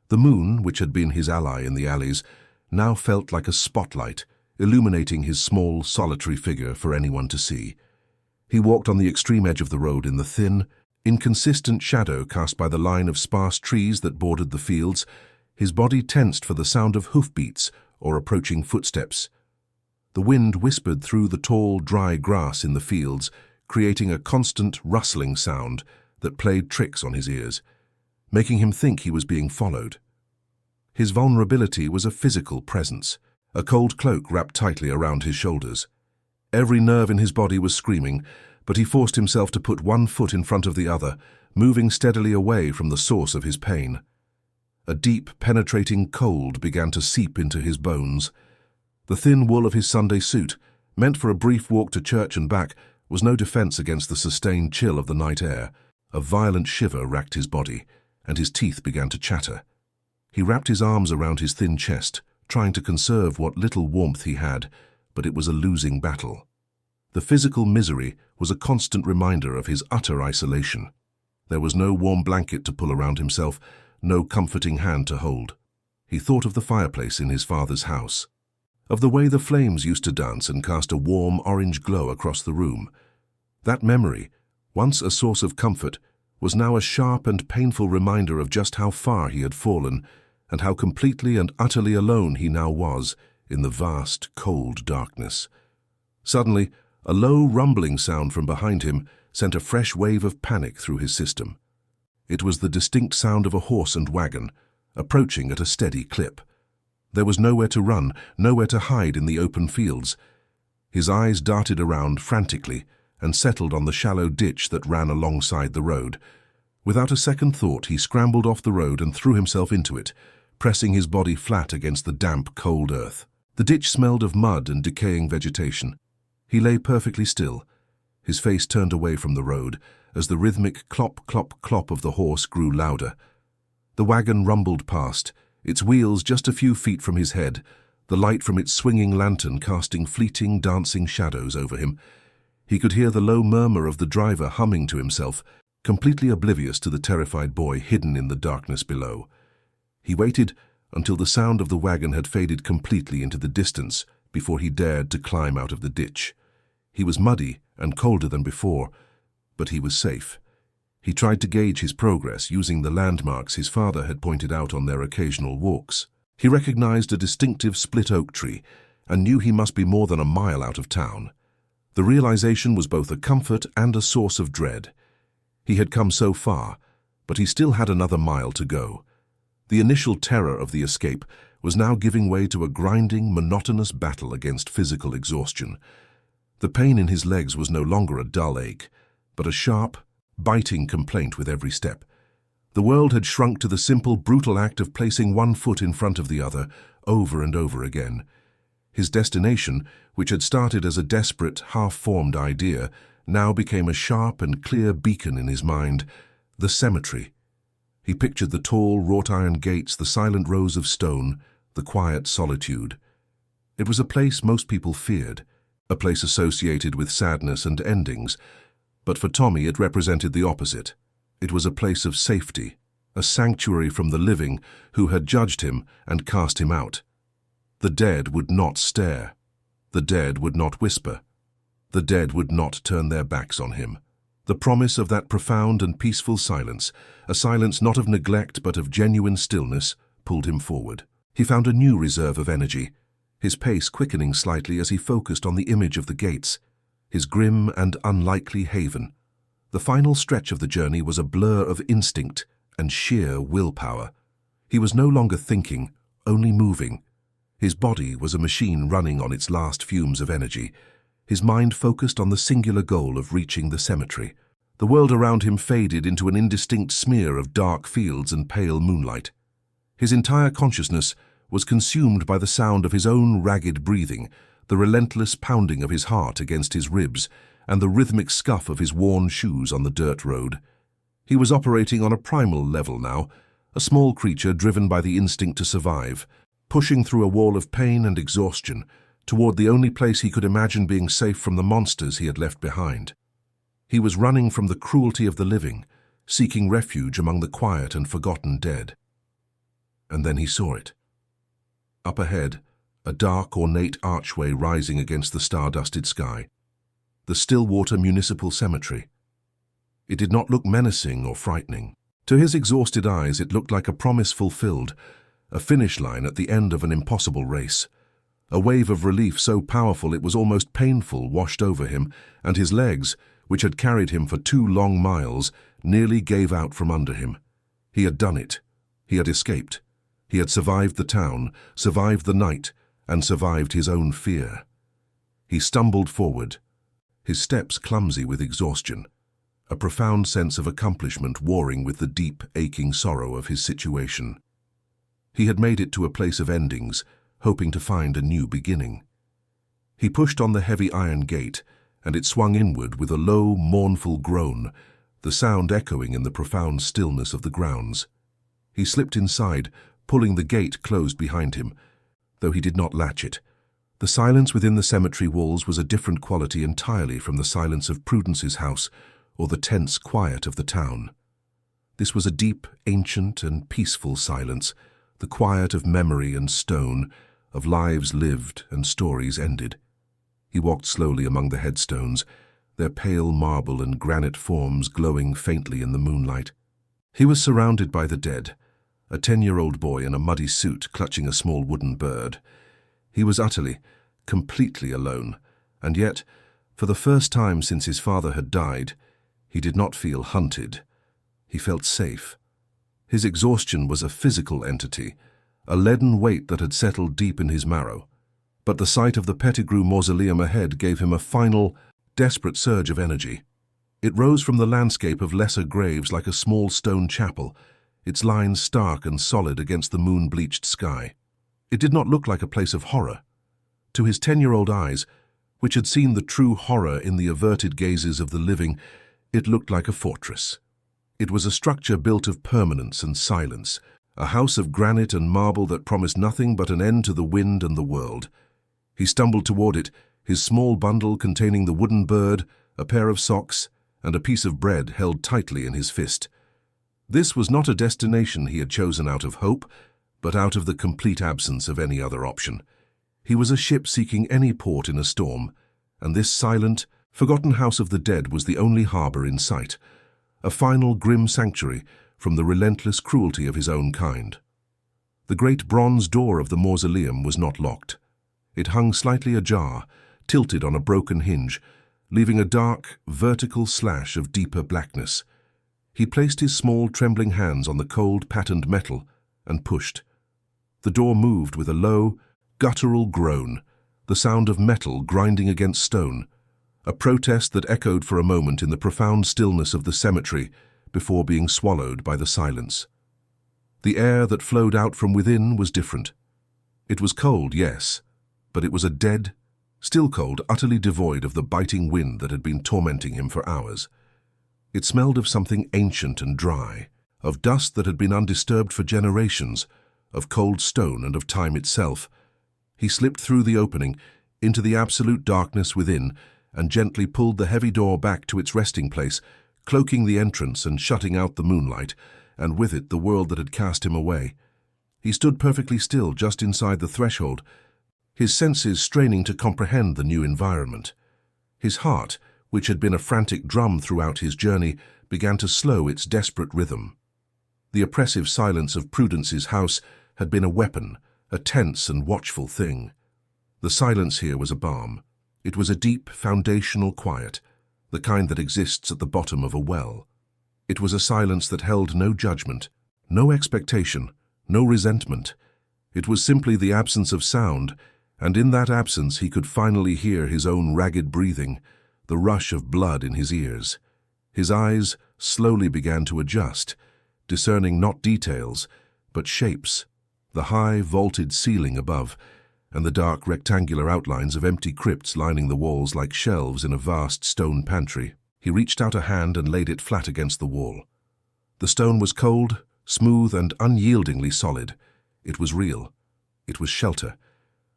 The moon, which had been his ally in the alleys, now felt like a spotlight, illuminating his small, solitary figure for anyone to see. He walked on the extreme edge of the road in the thin, inconsistent shadow cast by the line of sparse trees that bordered the fields, his body tensed for the sound of hoofbeats or approaching footsteps. The wind whispered through the tall, dry grass in the fields, creating a constant, rustling sound that played tricks on his ears, making him think he was being followed. His vulnerability was a physical presence, a cold cloak wrapped tightly around his shoulders. Every nerve in his body was screaming, but he forced himself to put one foot in front of the other, moving steadily away from the source of his pain. A deep, penetrating cold began to seep into his bones. The thin wool of his Sunday suit, meant for a brief walk to church and back, was no defense against the sustained chill of the night air. A violent shiver racked his body, and his teeth began to chatter. He wrapped his arms around his thin chest, trying to conserve what little warmth he had, but it was a losing battle. The physical misery was a constant reminder of his utter isolation. There was no warm blanket to pull around himself, no comforting hand to hold. He thought of the fireplace in his father's house, of the way the flames used to dance and cast a warm orange glow across the room. That memory, once a source of comfort, was now a sharp and painful reminder of just how far he had fallen and how completely and utterly alone he now was in the vast, cold darkness. Suddenly, a low, rumbling sound from behind him sent a fresh wave of panic through his system. It was the distinct sound of a horse and wagon, approaching at a steady clip. There was nowhere to run, nowhere to hide in the open fields. His eyes darted around frantically and settled on the shallow ditch that ran alongside the road. Without a second thought, he scrambled off the road and threw himself into it, pressing his body flat against the damp, cold earth. The ditch smelled of mud and decaying vegetation. He lay perfectly still, his face turned away from the road, as the rhythmic clop, clop, clop of the horse grew louder. The wagon rumbled past, its wheels just a few feet from his head, the light from its swinging lantern casting fleeting, dancing shadows over him. He could hear the low murmur of the driver humming to himself, completely oblivious to the terrified boy hidden in the darkness below. He waited until the sound of the wagon had faded completely into the distance before he dared to climb out of the ditch. He was muddy and colder than before, but he was safe. He tried to gauge his progress using the landmarks his father had pointed out on their occasional walks. He recognized a distinctive split oak tree and knew he must be more than a mile out of town. The realization was both a comfort and a source of dread. He had come so far, but he still had another mile to go. The initial terror of the escape was now giving way to a grinding, monotonous battle against physical exhaustion. The pain in his legs was no longer a dull ache, but a sharp, biting complaint with every step. The world had shrunk to the simple, brutal act of placing one foot in front of the other, over and over again. His destination, which had started as a desperate, half-formed idea, now became a sharp and clear beacon in his mind: the cemetery. He pictured the tall, wrought-iron gates, the silent rows of stone, the quiet solitude. It was a place most people feared, a place associated with sadness and endings, but for Tommy it represented the opposite. It was a place of safety, a sanctuary from the living who had judged him and cast him out. The dead would not stare. The dead would not whisper. The dead would not turn their backs on him. The promise of that profound and peaceful silence, a silence not of neglect but of genuine stillness, pulled him forward. He found a new reserve of energy, his pace quickening slightly as he focused on the image of the gates, his grim and unlikely haven. The final stretch of the journey was a blur of instinct and sheer willpower. He was no longer thinking, only moving. His body was a machine running on its last fumes of energy, his mind focused on the singular goal of reaching the cemetery. The world around him faded into an indistinct smear of dark fields and pale moonlight. His entire consciousness was consumed by the sound of his own ragged breathing, the relentless pounding of his heart against his ribs, and the rhythmic scuff of his worn shoes on the dirt road. He was operating on a primal level now, a small creature driven by the instinct to survive, pushing through a wall of pain and exhaustion toward the only place he could imagine being safe from the monsters he had left behind. He was running from the cruelty of the living, seeking refuge among the quiet and forgotten dead. And then he saw it. Up ahead, a dark, ornate archway rising against the star-dusted sky. The Stillwater Municipal Cemetery. It did not look menacing or frightening. To his exhausted eyes, it looked like a promise fulfilled, a finish line at the end of an impossible race. A wave of relief so powerful it was almost painful washed over him, and his legs, which had carried him for 2 long miles, nearly gave out from under him. He had done it. He had escaped. He had survived the town, survived the night, and survived his own fear. He stumbled forward, his steps clumsy with exhaustion, a profound sense of accomplishment warring with the deep, aching sorrow of his situation. He had made it to a place of endings, hoping to find a new beginning. He pushed on the heavy iron gate, and it swung inward with a low, mournful groan, the sound echoing in the profound stillness of the grounds. He slipped inside, pulling the gate closed behind him, though he did not latch it. The silence within the cemetery walls was a different quality entirely from the silence of Prudence's house or the tense quiet of the town. This was a deep, ancient, and peaceful silence, the quiet of memory and stone, of lives lived and stories ended. He walked slowly among the headstones, their pale marble and granite forms glowing faintly in the moonlight. He was surrounded by the dead, a 10-year-old boy in a muddy suit clutching a small wooden bird. He was utterly, completely alone, and yet, for the first time since his father had died, he did not feel hunted. He felt safe. His exhaustion was a physical entity, a leaden weight that had settled deep in his marrow. But the sight of the Pettigrew mausoleum ahead gave him a final, desperate surge of energy. It rose from the landscape of lesser graves like a small stone chapel, its lines stark and solid against the moon-bleached sky. It did not look like a place of horror. To his 10-year-old eyes, which had seen the true horror in the averted gazes of the living, it looked like a fortress. It was a structure built of permanence and silence, a house of granite and marble that promised nothing but an end to the wind and the world. He stumbled toward it, his small bundle containing the wooden bird, a pair of socks, and a piece of bread held tightly in his fist. This was not a destination he had chosen out of hope, but out of the complete absence of any other option. He was a ship seeking any port in a storm, and this silent, forgotten house of the dead was the only harbor in sight, a final grim sanctuary from the relentless cruelty of his own kind. The great bronze door of the mausoleum was not locked. It hung slightly ajar, tilted on a broken hinge, leaving a dark, vertical slash of deeper blackness. He placed his small, trembling hands on the cold, patterned metal and pushed. The door moved with a low, guttural groan, the sound of metal grinding against stone, a protest that echoed for a moment in the profound stillness of the cemetery before being swallowed by the silence. The air that flowed out from within was different. It was cold, yes, but it was a dead, still cold, utterly devoid of the biting wind that had been tormenting him for hours. It smelled of something ancient and dry, of dust that had been undisturbed for generations, of cold stone and of time itself. He slipped through the opening, into the absolute darkness within, and gently pulled the heavy door back to its resting place, cloaking the entrance and shutting out the moonlight, and with it the world that had cast him away. He stood perfectly still just inside the threshold, his senses straining to comprehend the new environment. His heart, which had been a frantic drum throughout his journey, began to slow its desperate rhythm. The oppressive silence of Prudence's house had been a weapon, a tense and watchful thing. The silence here was a balm. It was a deep, foundational quiet, the kind that exists at the bottom of a well. It was a silence that held no judgment, no expectation, no resentment. It was simply the absence of sound, and in that absence he could finally hear his own ragged breathing, the rush of blood in his ears. His eyes slowly began to adjust, discerning not details, but shapes, the high, vaulted ceiling above, and the dark, rectangular outlines of empty crypts lining the walls like shelves in a vast stone pantry. He reached out a hand and laid it flat against the wall. The stone was cold, smooth, and unyieldingly solid. It was real. It was shelter.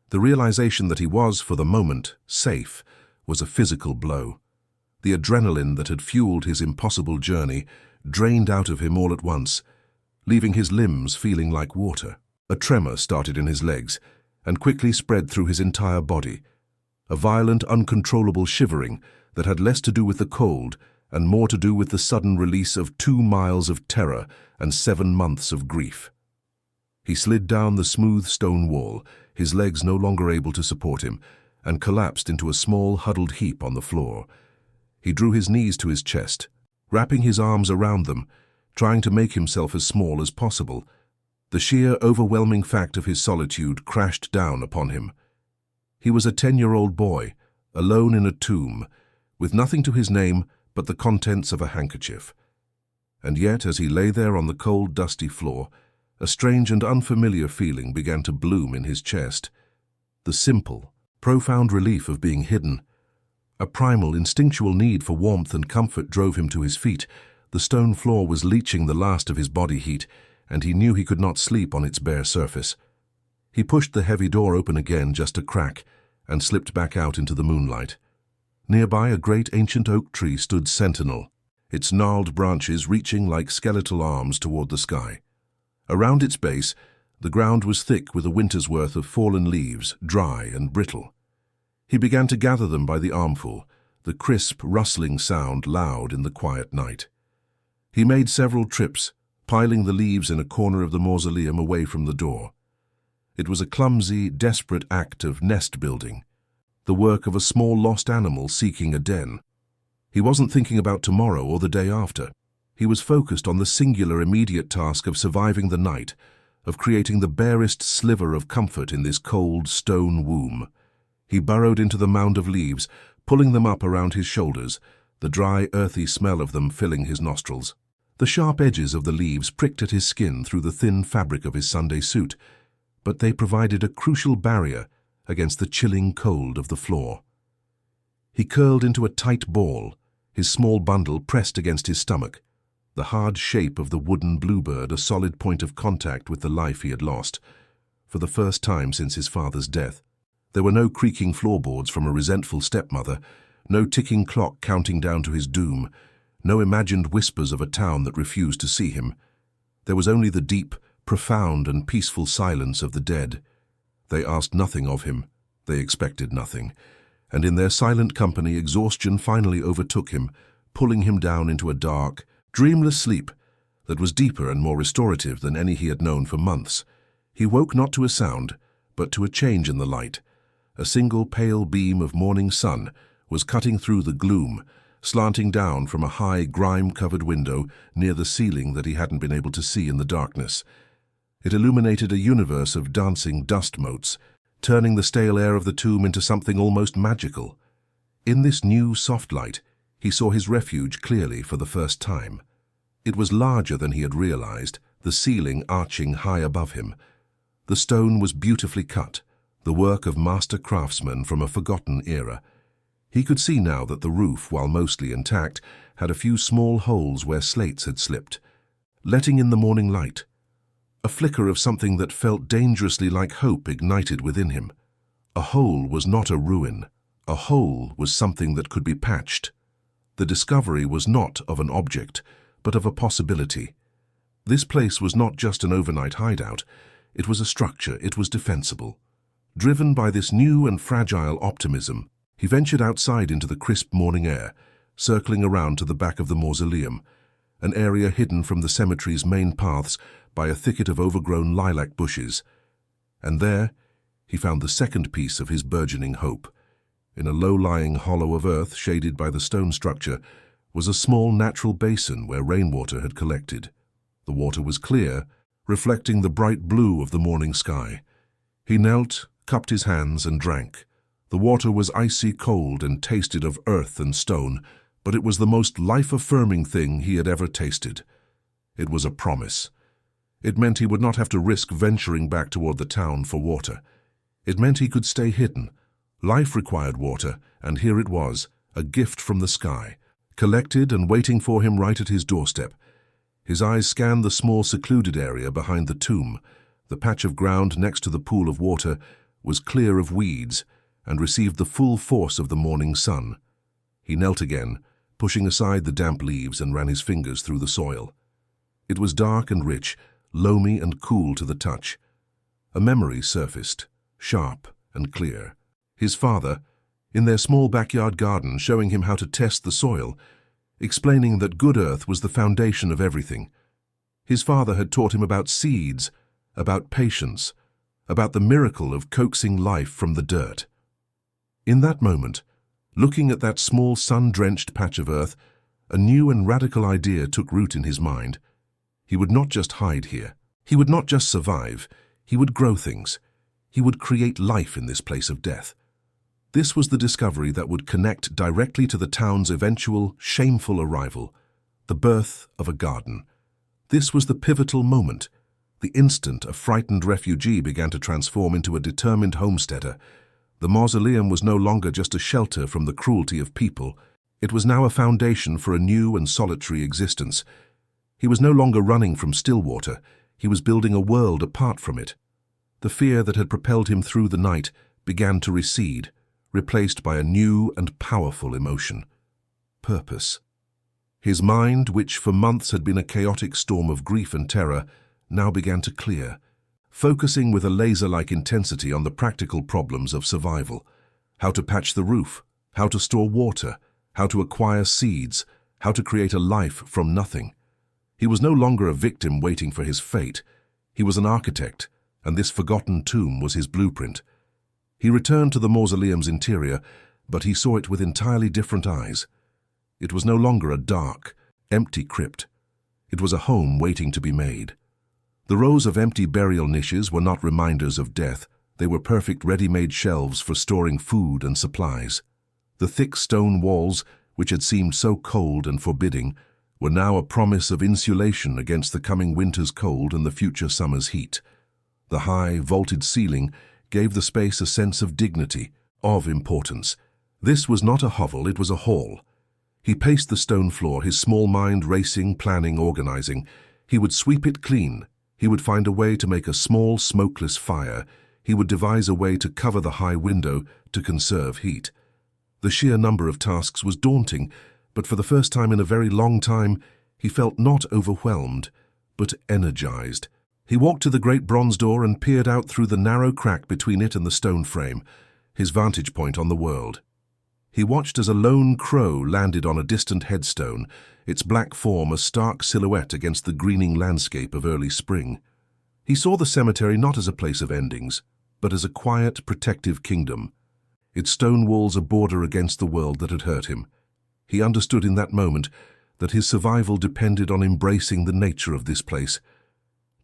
The realization that he was, for the moment, safe, was a physical blow. The adrenaline that had fueled his impossible journey drained out of him all at once, leaving his limbs feeling like water. A tremor started in his legs and quickly spread through his entire body, a violent, uncontrollable shivering that had less to do with the cold and more to do with the sudden release of 2 miles of terror and 7 months of grief. He slid down the smooth stone wall, his legs no longer able to support him, and collapsed into a small, huddled heap on the floor. He drew his knees to his chest, wrapping his arms around them, trying to make himself as small as possible. The sheer, overwhelming fact of his solitude crashed down upon him. He was a 10-year-old boy, alone in a tomb, with nothing to his name but the contents of a handkerchief. And yet, as he lay there on the cold, dusty floor, a strange and unfamiliar feeling began to bloom in his chest. The simple, profound relief of being hidden. A primal, instinctual need for warmth and comfort drove him to his feet. The stone floor was leaching the last of his body heat, and he knew he could not sleep on its bare surface. He pushed the heavy door open again just a crack, and slipped back out into the moonlight. Nearby, a great ancient oak tree stood sentinel, its gnarled branches reaching like skeletal arms toward the sky. Around its base, the ground was thick with a winter's worth of fallen leaves, dry and brittle. He began to gather them by the armful, the crisp, rustling sound loud in the quiet night. He made several trips, piling the leaves in a corner of the mausoleum away from the door. It was a clumsy, desperate act of nest-building, the work of a small lost animal seeking a den. He wasn't thinking about tomorrow or the day after. He was focused on the singular immediate task of surviving the night, of creating the barest sliver of comfort in this cold stone womb. He burrowed into the mound of leaves, pulling them up around his shoulders, the dry, earthy smell of them filling his nostrils. The sharp edges of the leaves pricked at his skin through the thin fabric of his Sunday suit, but they provided a crucial barrier against the chilling cold of the floor. He curled into a tight ball, his small bundle pressed against his stomach, the hard shape of the wooden bluebird a solid point of contact with the life he had lost, for the first time since his father's death. There were no creaking floorboards from a resentful stepmother, no ticking clock counting down to his doom, no imagined whispers of a town that refused to see him. There was only the deep, profound and peaceful silence of the dead. They asked nothing of him, they expected nothing, and in their silent company exhaustion finally overtook him, pulling him down into a dark, dreamless sleep that was deeper and more restorative than any he had known for months. He woke not to a sound, but to a change in the light. A single pale beam of morning sun was cutting through the gloom, slanting down from a high, grime-covered window near the ceiling that he hadn't been able to see in the darkness. It illuminated a universe of dancing dust motes, turning the stale air of the tomb into something almost magical. In this new soft light, he saw his refuge clearly for the first time. It was larger than he had realized, the ceiling arching high above him. The stone was beautifully cut, the work of master craftsmen from a forgotten era. He could see now that the roof, while mostly intact, had a few small holes where slates had slipped, letting in the morning light. A flicker of something that felt dangerously like hope ignited within him. A hole was not a ruin. A hole was something that could be patched. The discovery was not of an object, but of a possibility. This place was not just an overnight hideout. It was a structure. It was defensible. Driven by this new and fragile optimism, he ventured outside into the crisp morning air, circling around to the back of the mausoleum, an area hidden from the cemetery's main paths by a thicket of overgrown lilac bushes. And there, he found the second piece of his burgeoning hope. In a low-lying hollow of earth shaded by the stone structure was a small natural basin where rainwater had collected. The water was clear, reflecting the bright blue of the morning sky. He knelt, cupped his hands, and drank. The water was icy cold and tasted of earth and stone, but it was the most life-affirming thing he had ever tasted. It was a promise. It meant he would not have to risk venturing back toward the town for water. It meant he could stay hidden. Life required water, and here it was, a gift from the sky, collected and waiting for him right at his doorstep. His eyes scanned the small secluded area behind the tomb. The patch of ground next to the pool of water was clear of weeds and received the full force of the morning sun. He knelt again, pushing aside the damp leaves, and ran his fingers through the soil. It was dark and rich, loamy and cool to the touch. A memory surfaced, sharp and clear. His father, in their small backyard garden, showing him how to test the soil, explaining that good earth was the foundation of everything. His father had taught him about seeds, about patience, about the miracle of coaxing life from the dirt. In that moment, looking at that small sun-drenched patch of earth, a new and radical idea took root in his mind. He would not just hide here. He would not just survive. He would grow things. He would create life in this place of death. This was the discovery that would connect directly to the town's eventual, shameful arrival, the birth of a garden. This was the pivotal moment, the instant a frightened refugee began to transform into a determined homesteader. The mausoleum was no longer just a shelter from the cruelty of people. It was now a foundation for a new and solitary existence. He was no longer running from Stillwater. He was building a world apart from it. The fear that had propelled him through the night began to recede, replaced by a new and powerful emotion: purpose. His mind, which for months had been a chaotic storm of grief and terror, now began to clear, focusing with a laser-like intensity on the practical problems of survival: how to patch the roof, how to store water, how to acquire seeds, how to create a life from nothing. He was no longer a victim waiting for his fate. He was an architect, and this forgotten tomb was his blueprint. He returned to the mausoleum's interior, but he saw it with entirely different eyes. It was no longer a dark, empty crypt. It was a home waiting to be made. The rows of empty burial niches were not reminders of death. They were perfect ready-made shelves for storing food and supplies. The thick stone walls, which had seemed so cold and forbidding, were now a promise of insulation against the coming winter's cold and the future summer's heat. The high, vaulted ceiling gave the space a sense of dignity, of importance. This was not a hovel, it was a hall. He paced the stone floor, his small mind racing, planning, organizing. He would sweep it clean. He would find a way to make a small, smokeless fire. He would devise a way to cover the high window to conserve heat. The sheer number of tasks was daunting, but for the first time in a very long time, he felt not overwhelmed, but energized. He walked to the great bronze door and peered out through the narrow crack between it and the stone frame, his vantage point on the world. He watched as a lone crow landed on a distant headstone, its black form a stark silhouette against the greening landscape of early spring. He saw the cemetery not as a place of endings, but as a quiet, protective kingdom. its stone walls a border against the world that had hurt him. He understood in that moment that his survival depended on embracing the nature of this place.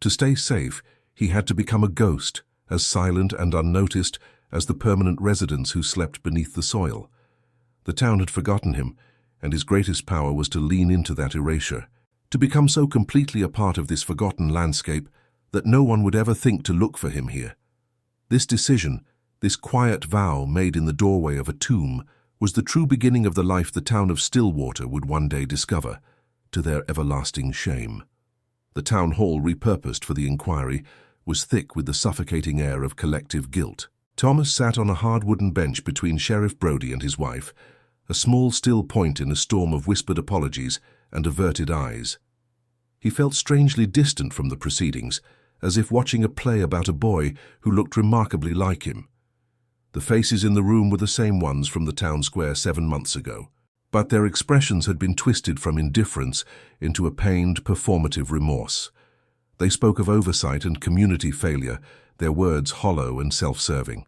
To stay safe, he had to become a ghost, as silent and unnoticed as the permanent residents who slept beneath the soil. The town had forgotten him, and his greatest power was to lean into that erasure, to become so completely a part of this forgotten landscape that no one would ever think to look for him here. This decision, this quiet vow made in the doorway of a tomb, was the true beginning of the life the town of Stillwater would one day discover, to their everlasting shame. The town hall, repurposed for the inquiry, was thick with the suffocating air of collective guilt. Thomas sat on a hard wooden bench between Sheriff Brody and his wife, a small still point in a storm of whispered apologies and averted eyes. He felt strangely distant from the proceedings, as if watching a play about a boy who looked remarkably like him. The faces in the room were the same ones from the town square 7 months ago, but their expressions had been twisted from indifference into a pained, performative remorse. They spoke of oversight and community failure, their words hollow and self-serving.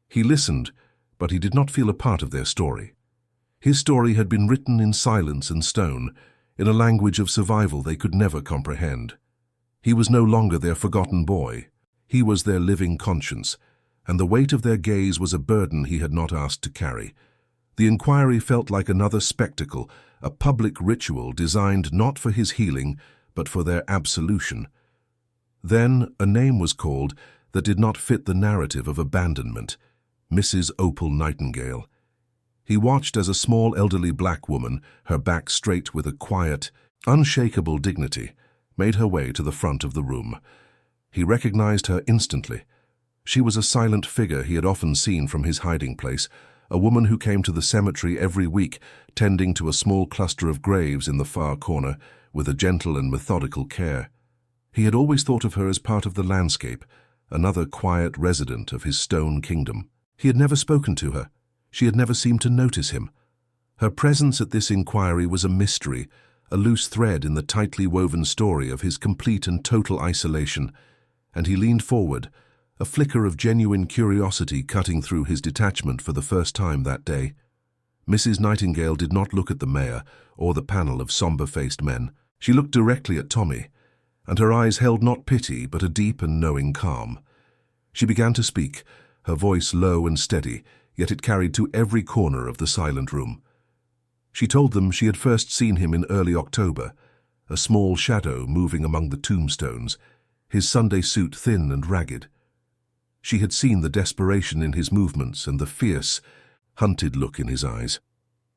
He listened, but he did not feel a part of their story. His story had been written in silence and stone, in a language of survival they could never comprehend. He was no longer their forgotten boy. He was their living conscience, and the weight of their gaze was a burden he had not asked to carry. The inquiry felt like another spectacle, a public ritual designed not for his healing, but for their absolution. Then a name was called that did not fit the narrative of abandonment: Mrs. Opal Nightingale. He watched as a small elderly black woman, her back straight with a quiet, unshakable dignity, made her way to the front of the room. He recognized her instantly. She was a silent figure he had often seen from his hiding place, a woman who came to the cemetery every week, tending to a small cluster of graves in the far corner, with a gentle and methodical care. He had always thought of her as part of the landscape, another quiet resident of his stone kingdom. He had never spoken to her. She had never seemed to notice him. Her presence at this inquiry was a mystery, a loose thread in the tightly woven story of his complete and total isolation, and he leaned forward, a flicker of genuine curiosity cutting through his detachment for the first time that day. Mrs. Nightingale did not look at the mayor or the panel of somber-faced men. She looked directly at Tommy, and her eyes held not pity but a deep and knowing calm. She began to speak, her voice low and steady, yet it carried to every corner of the silent room. She told them she had first seen him in early October, a small shadow moving among the tombstones, his Sunday suit thin and ragged. She had seen the desperation in his movements and the fierce, hunted look in his eyes.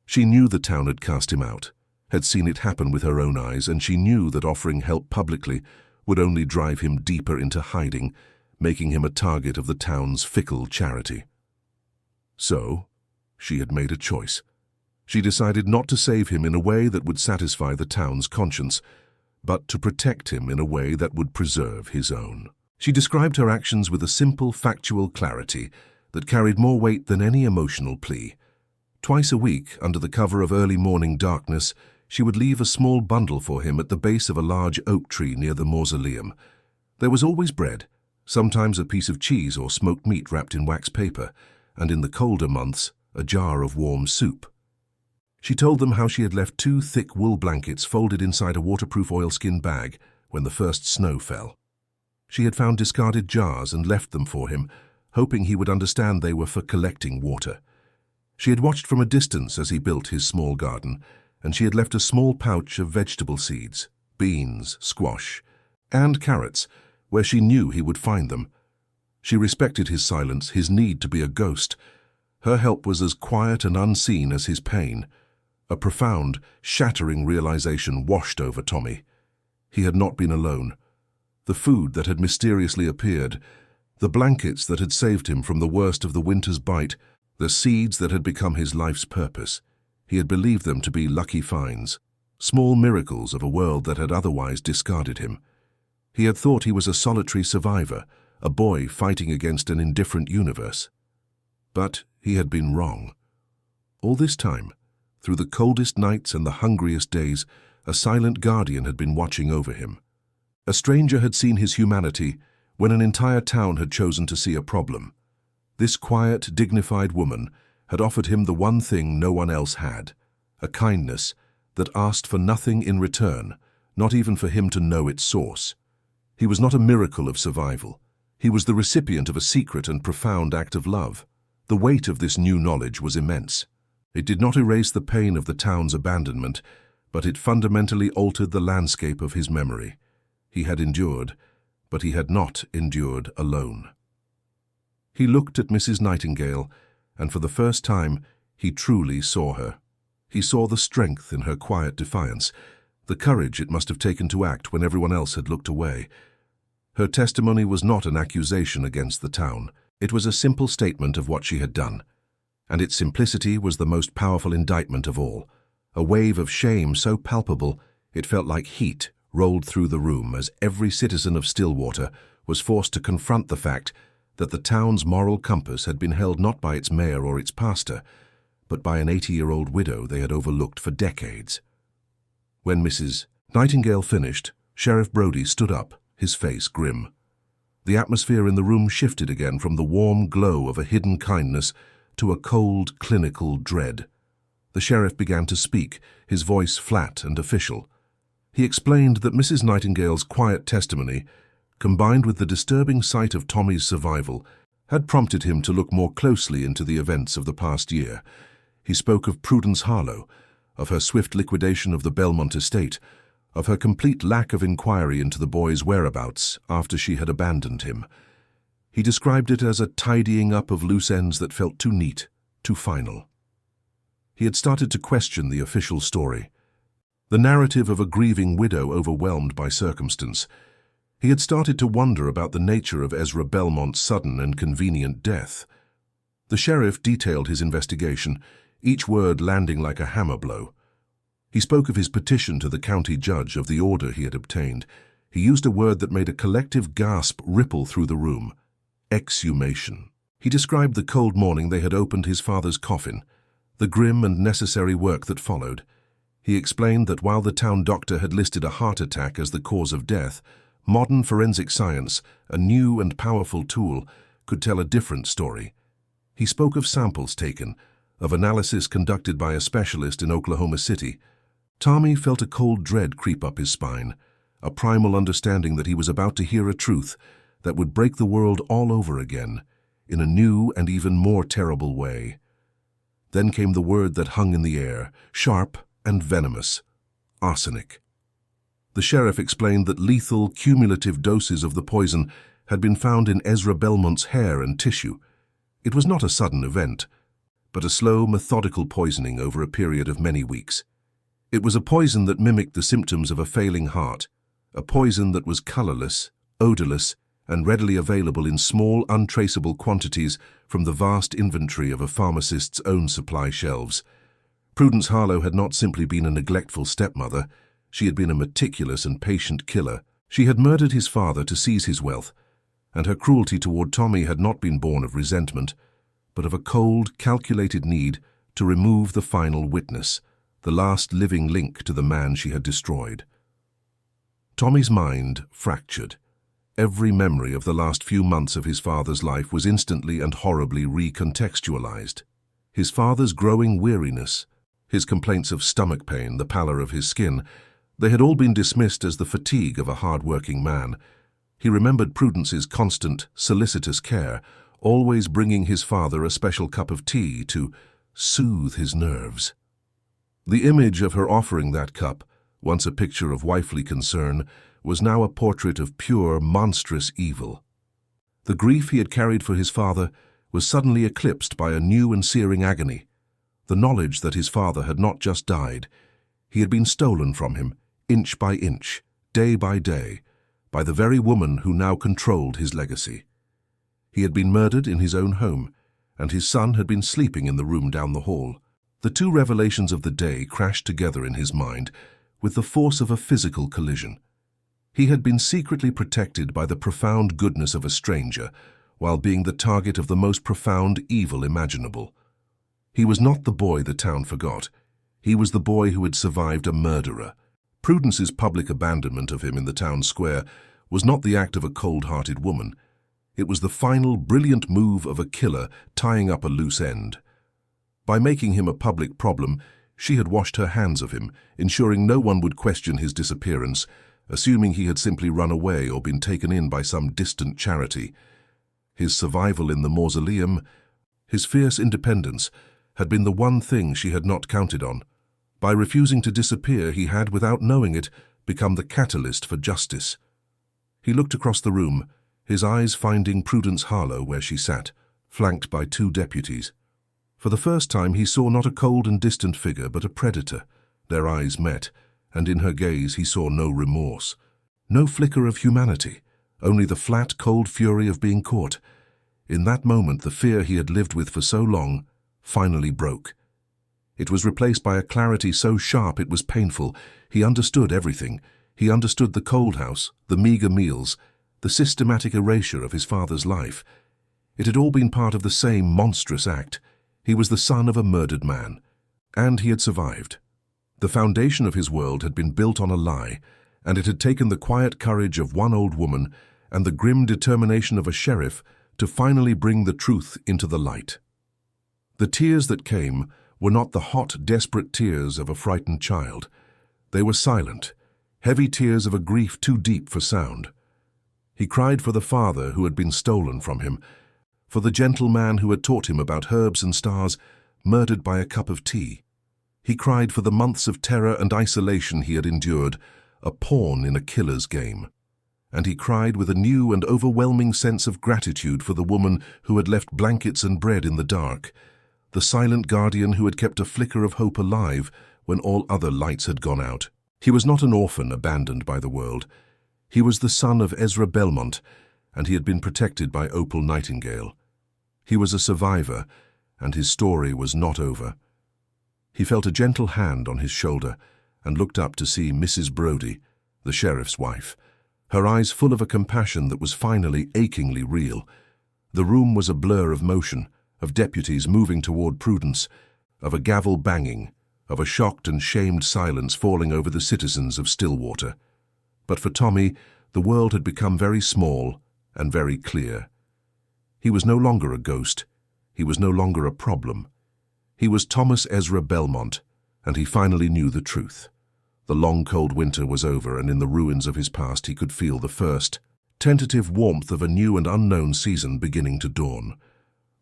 She knew the town had cast him out, had seen it happen with her own eyes, and she knew that offering help publicly would only drive him deeper into hiding, making him a target of the town's fickle charity. So, she had made a choice. She decided not to save him in a way that would satisfy the town's conscience, but to protect him in a way that would preserve his own. She described her actions with a simple, factual clarity that carried more weight than any emotional plea. Twice a week, under the cover of early morning darkness, she would leave a small bundle for him at the base of a large oak tree near the mausoleum. There was always bread, sometimes a piece of cheese or smoked meat wrapped in wax paper, and in the colder months, a jar of warm soup. She told them how she had left 2 thick wool blankets folded inside a waterproof oilskin bag when the first snow fell. She had found discarded jars and left them for him, hoping he would understand they were for collecting water. She had watched from a distance as he built his small garden, and she had left a small pouch of vegetable seeds, beans, squash, and carrots, where she knew he would find them. She respected his silence, his need to be a ghost. Her help was as quiet and unseen as his pain. A profound, shattering realization washed over Tommy. He had not been alone. The food that had mysteriously appeared, the blankets that had saved him from the worst of the winter's bite, the seeds that had become his life's purpose. He had believed them to be lucky finds, small miracles of a world that had otherwise discarded him. He had thought he was a solitary survivor, a boy fighting against an indifferent universe. But he had been wrong. All this time, through the coldest nights and the hungriest days, a silent guardian had been watching over him. A stranger had seen his humanity when an entire town had chosen to see a problem. This quiet, dignified woman had offered him the one thing no one else had, a kindness that asked for nothing in return, not even for him to know its source. He was not a miracle of survival. He was the recipient of a secret and profound act of love. The weight of this new knowledge was immense. It did not erase the pain of the town's abandonment, but it fundamentally altered the landscape of his memory. He had endured, but he had not endured alone. He looked at Mrs. Nightingale, and for the first time he truly saw her. He saw the strength in her quiet defiance, the courage it must have taken to act when everyone else had looked away. Her testimony was not an accusation against the town. It was a simple statement of what she had done. And its simplicity was the most powerful indictment of all. A wave of shame so palpable it felt like heat rolled through the room as every citizen of Stillwater was forced to confront the fact that the town's moral compass had been held not by its mayor or its pastor, but by an 80-year-old widow they had overlooked for decades. When Mrs. Nightingale finished, Sheriff Brody stood up, his face grim. The atmosphere in the room shifted again from the warm glow of a hidden kindness to a cold, clinical dread. The sheriff began to speak, his voice flat and official. He explained that Mrs. Nightingale's quiet testimony, combined with the disturbing sight of Tommy's survival, had prompted him to look more closely into the events of the past year. He spoke of Prudence Harlow, of her swift liquidation of the Belmont estate, of her complete lack of inquiry into the boy's whereabouts after she had abandoned him. He described it as a tidying up of loose ends that felt too neat, too final. He had started to question the official story, the narrative of a grieving widow overwhelmed by circumstance. He had started to wonder about the nature of Ezra Belmont's sudden and convenient death. The sheriff detailed his investigation, each word landing like a hammer blow. He spoke of his petition to the county judge of the order he had obtained. He used a word that made a collective gasp ripple through the room: exhumation. He described the cold morning they had opened his father's coffin, the grim and necessary work that followed. He explained that while the town doctor had listed a heart attack as the cause of death, modern forensic science, a new and powerful tool, could tell a different story. He spoke of samples taken, of analysis conducted by a specialist in Oklahoma City. Tommy felt a cold dread creep up his spine, a primal understanding that he was about to hear a truth that would break the world all over again, in a new and even more terrible way. Then came the word that hung in the air, sharp and venomous: arsenic. The sheriff explained that lethal, cumulative doses of the poison had been found in Ezra Belmont's hair and tissue. It was not a sudden event, but a slow, methodical poisoning over a period of many weeks. It was a poison that mimicked the symptoms of a failing heart, a poison that was colorless, odorless, and readily available in small, untraceable quantities from the vast inventory of a pharmacist's own supply shelves. Prudence Harlow had not simply been a neglectful stepmother, she had been a meticulous and patient killer. She had murdered his father to seize his wealth, and her cruelty toward Tommy had not been born of resentment, but of a cold, calculated need to remove the final witness, the last living link to the man she had destroyed. Tommy's mind fractured. Every memory of the last few months of his father's life was instantly and horribly recontextualized. His father's growing weariness, his complaints of stomach pain, the pallor of his skin, they had all been dismissed as the fatigue of a hard-working man. He remembered Prudence's constant, solicitous care, always bringing his father a special cup of tea to soothe his nerves. The image of her offering that cup, once a picture of wifely concern, was now a portrait of pure, monstrous evil. The grief he had carried for his father was suddenly eclipsed by a new and searing agony, the knowledge that his father had not just died. He had been stolen from him, inch by inch, day by day, by the very woman who now controlled his legacy. He had been murdered in his own home, and his son had been sleeping in the room down the hall. The two revelations of the day crashed together in his mind with the force of a physical collision. He had been secretly protected by the profound goodness of a stranger, while being the target of the most profound evil imaginable. He was not the boy the town forgot. He was the boy who had survived a murderer. Prudence's public abandonment of him in the town square was not the act of a cold-hearted woman. It was the final brilliant move of a killer tying up a loose end. By making him a public problem, she had washed her hands of him, ensuring no one would question his disappearance, assuming he had simply run away or been taken in by some distant charity. His survival in the mausoleum, his fierce independence, had been the one thing she had not counted on. By refusing to disappear, he had, without knowing it, become the catalyst for justice. He looked across the room, his eyes finding Prudence Harlow where she sat, flanked by 2 deputies. For the first time he saw not a cold and distant figure, but a predator. Their eyes met, and in her gaze he saw no remorse. No flicker of humanity, only the flat, cold fury of being caught. In that moment, the fear he had lived with for so long finally broke. It was replaced by a clarity so sharp it was painful. He understood everything. He understood the cold house, the meager meals, the systematic erasure of his father's life. It had all been part of the same monstrous act. He was the son of a murdered man, and he had survived. The foundation of his world had been built on a lie, and it had taken the quiet courage of one old woman and the grim determination of a sheriff to finally bring the truth into the light. The tears that came were not the hot, desperate tears of a frightened child. They were silent, heavy tears of a grief too deep for sound. He cried for the father who had been stolen from him, for the gentle man who had taught him about herbs and stars, murdered by a cup of tea. He cried for the months of terror and isolation he had endured, a pawn in a killer's game. And he cried with a new and overwhelming sense of gratitude for the woman who had left blankets and bread in the dark, the silent guardian who had kept a flicker of hope alive when all other lights had gone out. He was not an orphan abandoned by the world. He was the son of Ezra Belmont, and he had been protected by Opal Nightingale. He was a survivor, and his story was not over. He felt a gentle hand on his shoulder and looked up to see Mrs. Brodie, the sheriff's wife, her eyes full of a compassion that was finally achingly real. The room was a blur of motion, of deputies moving toward Prudence, of a gavel banging, of a shocked and shamed silence falling over the citizens of Stillwater. But for Tommy, the world had become very small and very clear. He was no longer a ghost. He was no longer a problem. He was Thomas Ezra Belmont, and he finally knew the truth. The long, cold winter was over, and in the ruins of his past he could feel the first, tentative warmth of a new and unknown season beginning to dawn.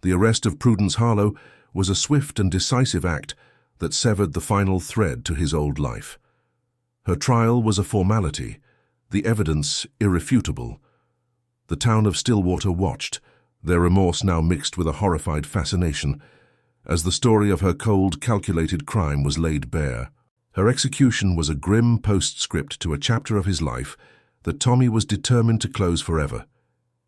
The arrest of Prudence Harlow was a swift and decisive act that severed the final thread to his old life. Her trial was a formality, the evidence irrefutable. The town of Stillwater watched, their remorse now mixed with a horrified fascination, as the story of her cold, calculated crime was laid bare. Her execution was a grim postscript to a chapter of his life that Tommy was determined to close forever.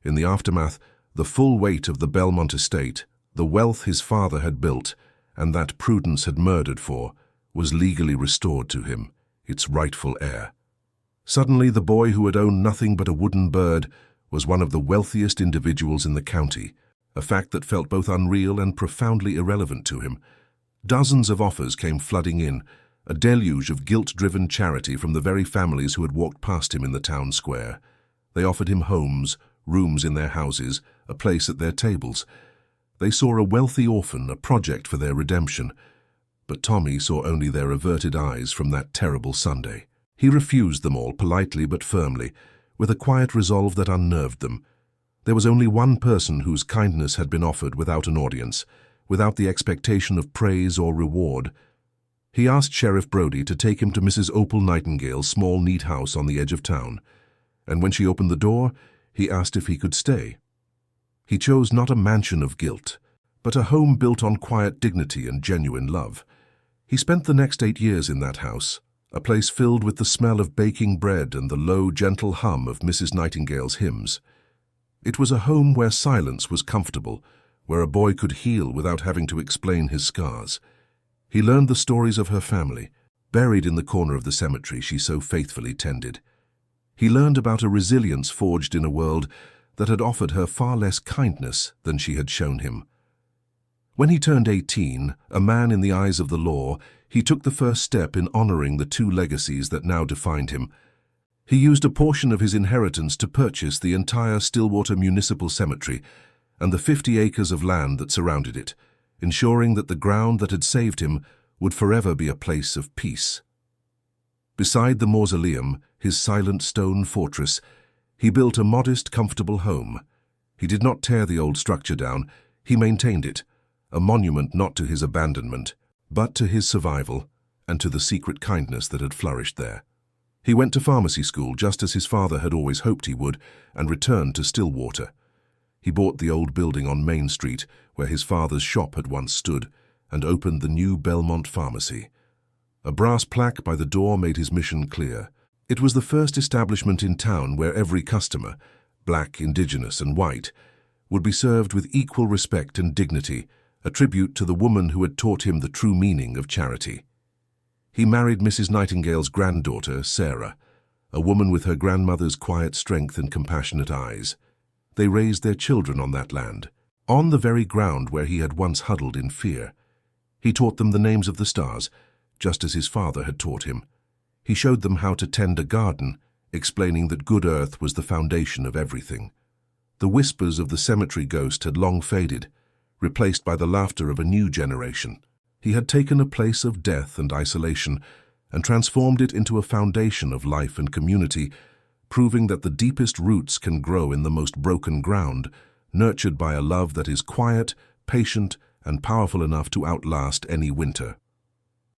In the aftermath, the full weight of the Belmont estate, the wealth his father had built, and that Prudence had murdered for, was legally restored to him, its rightful heir. Suddenly, the boy who had owned nothing but a wooden bird was one of the wealthiest individuals in the county, a fact that felt both unreal and profoundly irrelevant to him. Dozens of offers came flooding in, a deluge of guilt-driven charity from the very families who had walked past him in the town square. They offered him homes, rooms in their houses, a place at their tables. They saw a wealthy orphan, a project for their redemption. But Tommy saw only their averted eyes from that terrible Sunday. He refused them all, politely but firmly, with a quiet resolve that unnerved them. There was only one person whose kindness had been offered without an audience, without the expectation of praise or reward. He asked Sheriff Brodie to take him to Mrs. Opal Nightingale's small, neat house on the edge of town, and when she opened the door, he asked if he could stay. He chose not a mansion of guilt, but a home built on quiet dignity and genuine love. He spent the next 8 years in that house, a place filled with the smell of baking bread and the low, gentle hum of Mrs. Nightingale's hymns. It was a home where silence was comfortable, where a boy could heal without having to explain his scars. He learned the stories of her family, buried in the corner of the cemetery she so faithfully tended. He learned about a resilience forged in a world that had offered her far less kindness than she had shown him. When he turned 18, a man in the eyes of the law, he took the first step in honoring the 2 legacies that now defined him. He used a portion of his inheritance to purchase the entire Stillwater Municipal Cemetery and the 50 acres of land that surrounded it, ensuring that the ground that had saved him would forever be a place of peace. Beside the mausoleum, his silent stone fortress, he built a modest, comfortable home. He did not tear the old structure down, he maintained it, a monument not to his abandonment, but to his survival and to the secret kindness that had flourished there. He went to pharmacy school just as his father had always hoped he would, and returned to Stillwater. He bought the old building on Main Street, where his father's shop had once stood, and opened the new Belmont Pharmacy. A brass plaque by the door made his mission clear. It was the first establishment in town where every customer, black, indigenous, and white, would be served with equal respect and dignity, a tribute to the woman who had taught him the true meaning of charity. He married Mrs. Nightingale's granddaughter, Sarah, a woman with her grandmother's quiet strength and compassionate eyes. They raised their children on that land, on the very ground where he had once huddled in fear. He taught them the names of the stars, just as his father had taught him. He showed them how to tend a garden, explaining that good earth was the foundation of everything. The whispers of the cemetery ghost had long faded, replaced by the laughter of a new generation. He had taken a place of death and isolation and transformed it into a foundation of life and community, proving that the deepest roots can grow in the most broken ground, nurtured by a love that is quiet, patient, and powerful enough to outlast any winter.